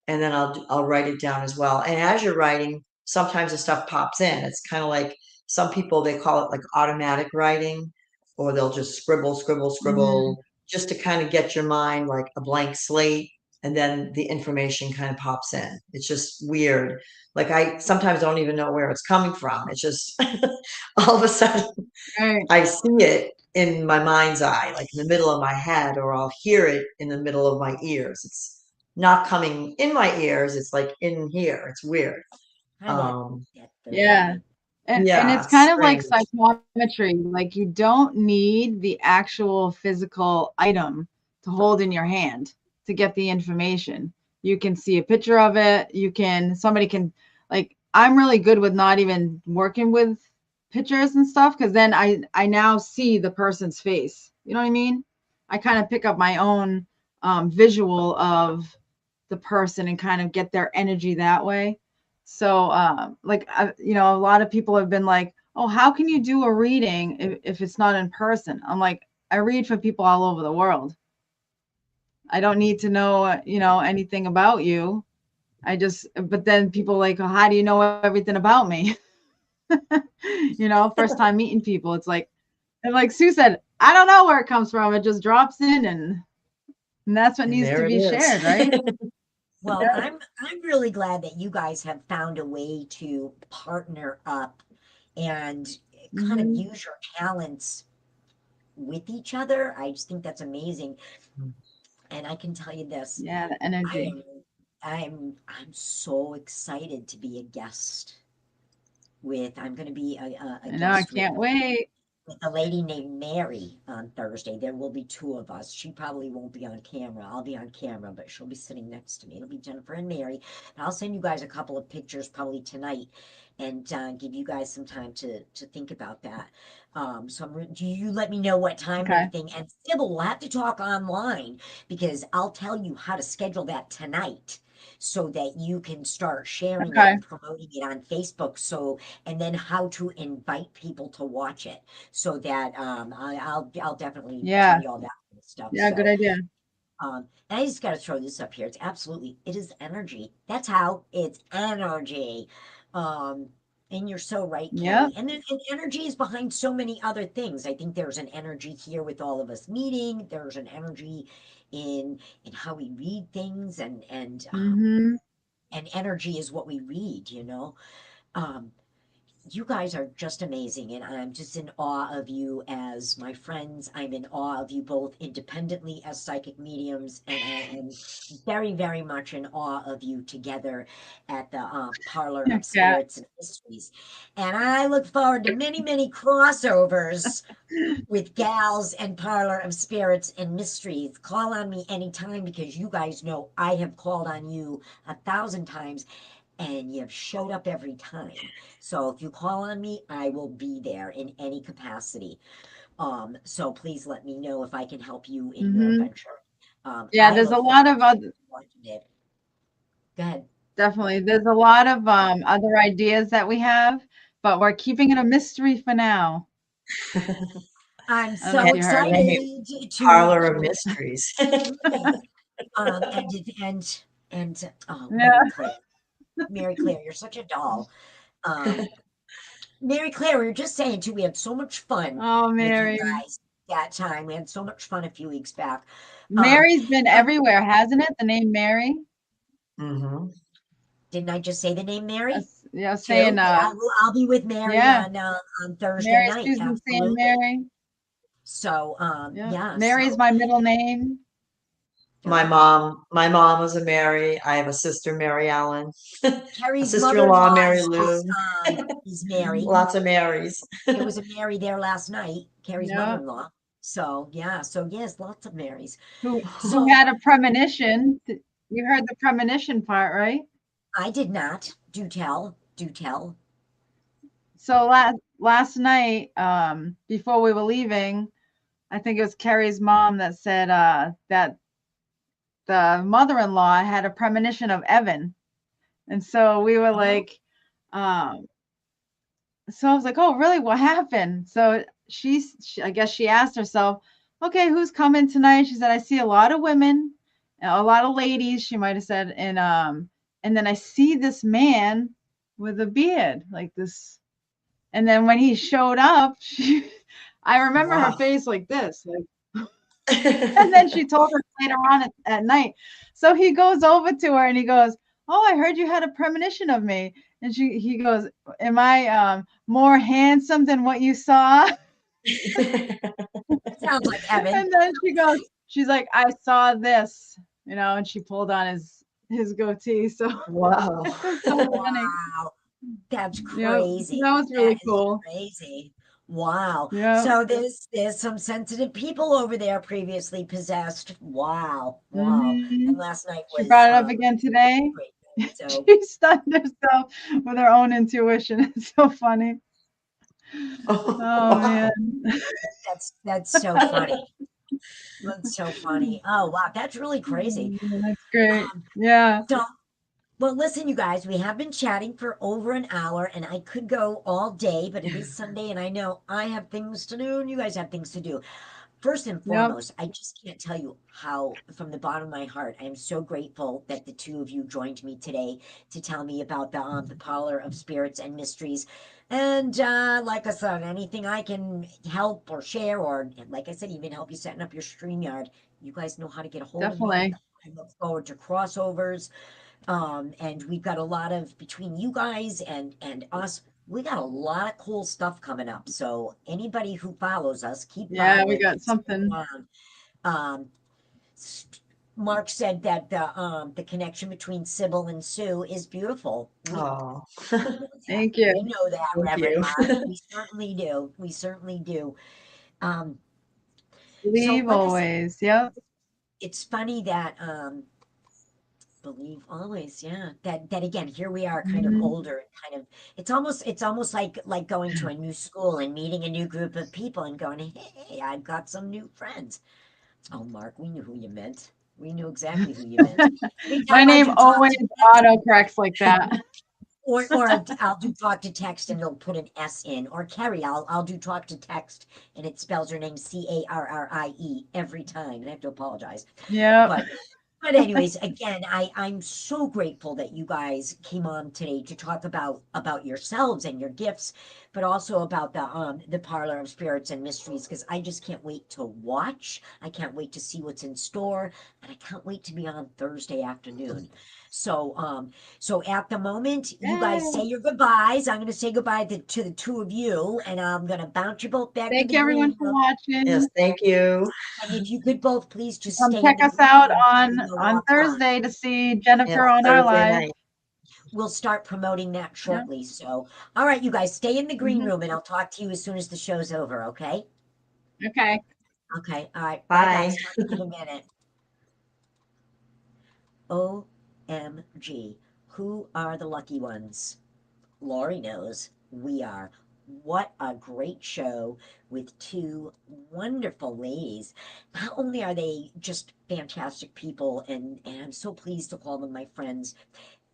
and then I'll write it down as well. And as you're writing, sometimes the stuff pops in. It's kind of like some people they call it like automatic writing, or they'll just scribble, scribble, Mm. scribble, just to kind of get your mind like a blank slate, and then the information kind of pops in. It's just weird. Like I sometimes don't even know where it's coming from. It's just all of a sudden Right. I see it in my mind's eye, like in the middle of my head, or I'll hear it in the middle of my ears. It's not coming in my ears, it's like in here. It's weird. Kind of Um, the Yeah. And yeah, it's it's kind of like strange. psychometry. Like you don't need the actual physical item to hold in your hand to get the information. You can see a picture of it. Somebody can, like, I'm really good with not even working with pictures and stuff because then I now see the person's face. You know what I mean? I kind of pick up my own visual of the person and kind of get their energy that way. So, a lot of people have been like, "Oh, how can you do a reading if it's not in person?" I'm like, I read for people all over the world. I don't need to know, anything about you. But then people like, oh, how do you know everything about me? First time meeting people, and like Sue said, I don't know where it comes from. It just drops in, and that's what And needs to there it be is. shared, right? Well, I'm really glad that you guys have found a way to partner up and kind of Hmm. use your talents with each other. I just think that's amazing. And I can tell you this, Yeah, the I energy. am I'm so excited to be a guest with I'm going to be a I know. I guest can't wait. with a lady named Mary on Thursday. There will be two of us. She probably won't be on camera. I'll be on camera, but she'll be sitting next to me. It'll be Jennifer and Mary. And I'll send you guys a couple of pictures probably tonight and give you guys some time to think about that. So do you let me know what time and Okay. everything? And Sybil, we'll have to talk online because I'll tell you how to schedule that tonight so that you can start sharing it Okay. and promoting it on Facebook. So, and then how to invite people to watch it so that I'll definitely tell Yeah. you all that kind of stuff. Yeah. Good So idea. and I just got to throw this up here. It is energy. That's how it's energy. Um, and you're so right, Yep. Kelly. And energy is behind so many other things. I think there's an energy here with all of us meeting. There's an energy in how we read things, Mm-hmm. and energy is what we read. Um, you guys are just amazing, and I'm just in awe of you as my friends. I'm in awe of you both independently as psychic mediums, and I am very, very much in awe of you together at the Parlor of Yeah. Spirits and Mysteries. And I look forward to many, many crossovers with Gals and Parlor of Spirits and Mysteries. Call on me anytime because you guys know I have called on you 1,000 times and you've showed up every time. So if you call on me, I will be there in any capacity. So please let me know if I can help you in your Mm-hmm. adventure. Yeah. I There's a look lot forward of to other. watching it. Go ahead. Definitely. There's a lot of other ideas that we have, but we're keeping it a mystery for now. I'm I don't know so if you heard. Right. excited Parlor of mysteries. um and and oh, Yeah. Mary Claire, you're such a doll. Um, Mary Claire, we were just saying too, we had so much fun Oh, with you Mary. guys that time. We had so much fun a few weeks back. Um, Mary's been but everywhere, hasn't it? The name Mary. Hmm. didn't I just say the name Mary Yeah, saying too? Yeah, I'll be with Mary yeah, on Thursday Mary, night. Susan, saying Absolutely. Mary. So Yeah. yeah, Mary's so my middle name. My oh, mom was a Mary. I have a sister, Mary Ellen, a Carrie's sister-in-law, mother-in-law Mary Lou. is Mary. Mhm. Lots of Marys. There was a Mary there last night, Carrie's Yeah. mother-in-law. So yeah, so yes, lots of Marys. Who So had a premonition? You heard the premonition part, right? I did not. Do tell. Do tell. So last night, before we were leaving, I think it was Carrie's mom that said that the mother-in-law had a premonition of Evan. And so we were Oh, like, um, so I was like, oh, really? What happened? So I guess she asked herself, okay, who's coming tonight? She said, I see a lot of women, a lot of ladies, she might have said. And then I see this man with a beard like this. And then when he showed up, I remember her Wow. face like this, like, and then she told us later on at night. So he goes over to her and he goes, "Oh, I heard you had a premonition of me." And he goes, "Am I more handsome than what you saw?" that sounds like Evan. And then she's like, "I saw this," and she pulled on his goatee. So Wow. it was so funny. Wow, that's Yep, crazy. that was That really is cool. crazy. Wow. Yep. So there's some sensitive people over there previously possessed. Wow. Wow. And Hmm. last night She was brought it up again today. great night. So She stunned herself with her own intuition. It's so funny. Oh man. Wow. that's so funny. That's so funny. Oh wow, that's really crazy. That's great. Um, Yeah, so well, listen, you guys, we have been chatting for over an hour, and I could go all day, but it is Sunday, and I know I have things to do, and you guys have things to do. First and yep, foremost, I just can't tell you how, from the bottom of my heart, I am so grateful that the two of you joined me today to tell me about the Parlor of Spirits and Mysteries. And like I said, anything I can help or share, or like I said, even help you setting up your StreamYard, you guys know how to get a hold of me. definitely. I look forward to crossovers. And we've got a lot of between you guys and us, we got a lot of cool stuff coming up. So anybody who follows us, keep Yeah, we following got and stick something. around. Um, Mark said that the connection between Sybil and Sue is beautiful. Oh, We know that. Thank you. We know that, thank Reverend you. Mark. We certainly do. We certainly do. Um, so Believe like I said, always. Yep. it's funny that believe always, yeah. That again, here we are kind of Mhm. older and kind of it's almost like going to a new school and meeting a new group of people and going, hey, I've got some new friends. Oh, Mark, we knew who you meant. We knew exactly who you meant. Every My time I name do talk always to text, autocorrects like that. I'll do talk to text and it'll put an S in. Or Carrie, I'll do talk to text and it spells her name Carrie every time, and I have to apologize. Yep. But anyways, again, I'm so grateful that you guys came on today to talk about yourselves and your gifts, but also about the Parlor of Spirits and Mysteries, because I just can't wait to watch. I can't wait to see what's in store, and I can't wait to be on Thursday afternoon. So so at the moment, you guys Yay. say your goodbyes. I'm gonna say goodbye to the two of you, and I'm gonna bounce you both back to Thank the you everyone green for room. watching. Yes, thank you. And if you could both please just Come stay in check the us green out room so we on know we're on offline. Thursday to see Yes, Jennifer on our Thursday live. night. We'll start promoting that Yeah. shortly. So, all right, you guys stay in the green Mhm. room and I'll talk to you as soon as the show's over, okay? Okay. Okay, all right. Bye, Bye. guys. Talk to you in a minute. OMG. Who are the lucky ones? Lori knows. We are. What a great show with two wonderful ladies. Not only are they just fantastic people, and I'm so pleased to call them my friends,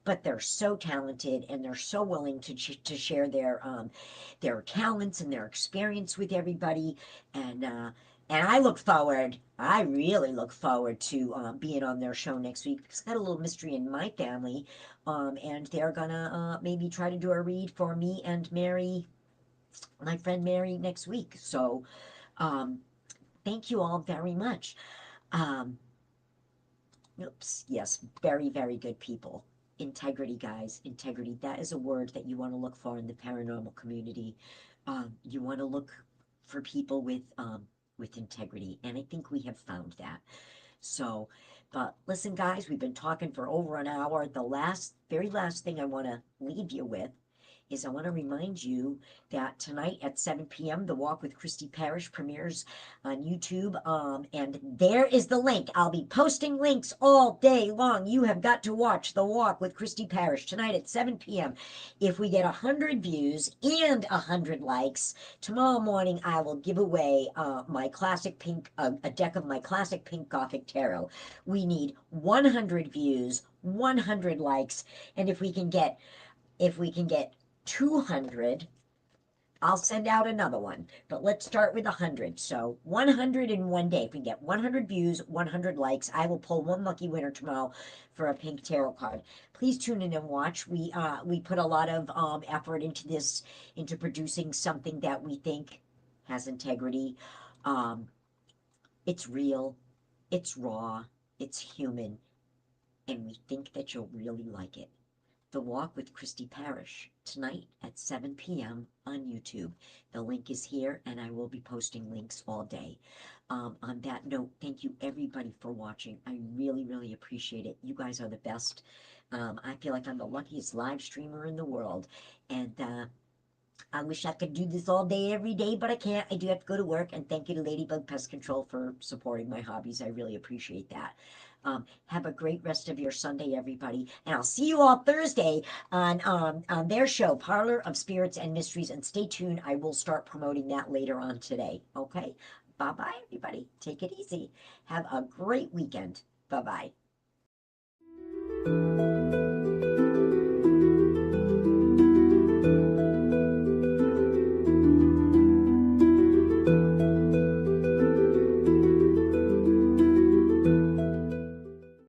but they're so talented and they're so willing to share their talents and their experience with everybody. And I look forward, I really look forward to being on their show next week because I got a little mystery in my family. And they're gonna maybe try to do a read for me and Mary, my friend Mary, next week. So um, thank you all very much. Um, oops, yes, very, very good people. Integrity, guys, integrity. That is a word that you want to look for in the paranormal community. You want to look for people with integrity, and I think we have found that. So, but listen, guys, we've been talking for over an hour. The very last thing I want to leave you with is I want to remind you that tonight at 7 p.m. The Walk with Christy Parrish premieres on YouTube. And there is the link. I'll be posting links all day long. You have got to watch The Walk with Christy Parrish tonight at 7 p.m. If we get 100 views and 100 likes, tomorrow morning I will give away my classic pink, a deck of my classic pink Gothic tarot. We need 100 views, 100 likes, and if we can get 200, I'll send out another one. But let's start with 100. So 100 in one day. If we get 100 views, 100 likes, I will pull one lucky winner tomorrow for a pink tarot card. Please tune in and watch. We put a lot of effort into this, into producing something that we think has integrity. It's real, it's raw, it's human, and we think that you'll really like it. The Walk with Christy Parrish, tonight at 7 p.m. on YouTube. The link is here, and I will be posting links all day. On that note, thank you everybody for watching. I really, really appreciate it. You guys are the best. I feel like I'm the luckiest live streamer in the world. And I wish I could do this all day, every day, but I can't. I do have to go to work. And thank you to Ladybug Pest Control for supporting my hobbies. I really appreciate that. Have a great rest of your Sunday, everybody. And I'll see you all Thursday on their show, Parlor of Spirits and Mysteries. And stay tuned. I will start promoting that later on today. Okay? Bye-bye, everybody. Take it easy. Have a great weekend. Bye-bye.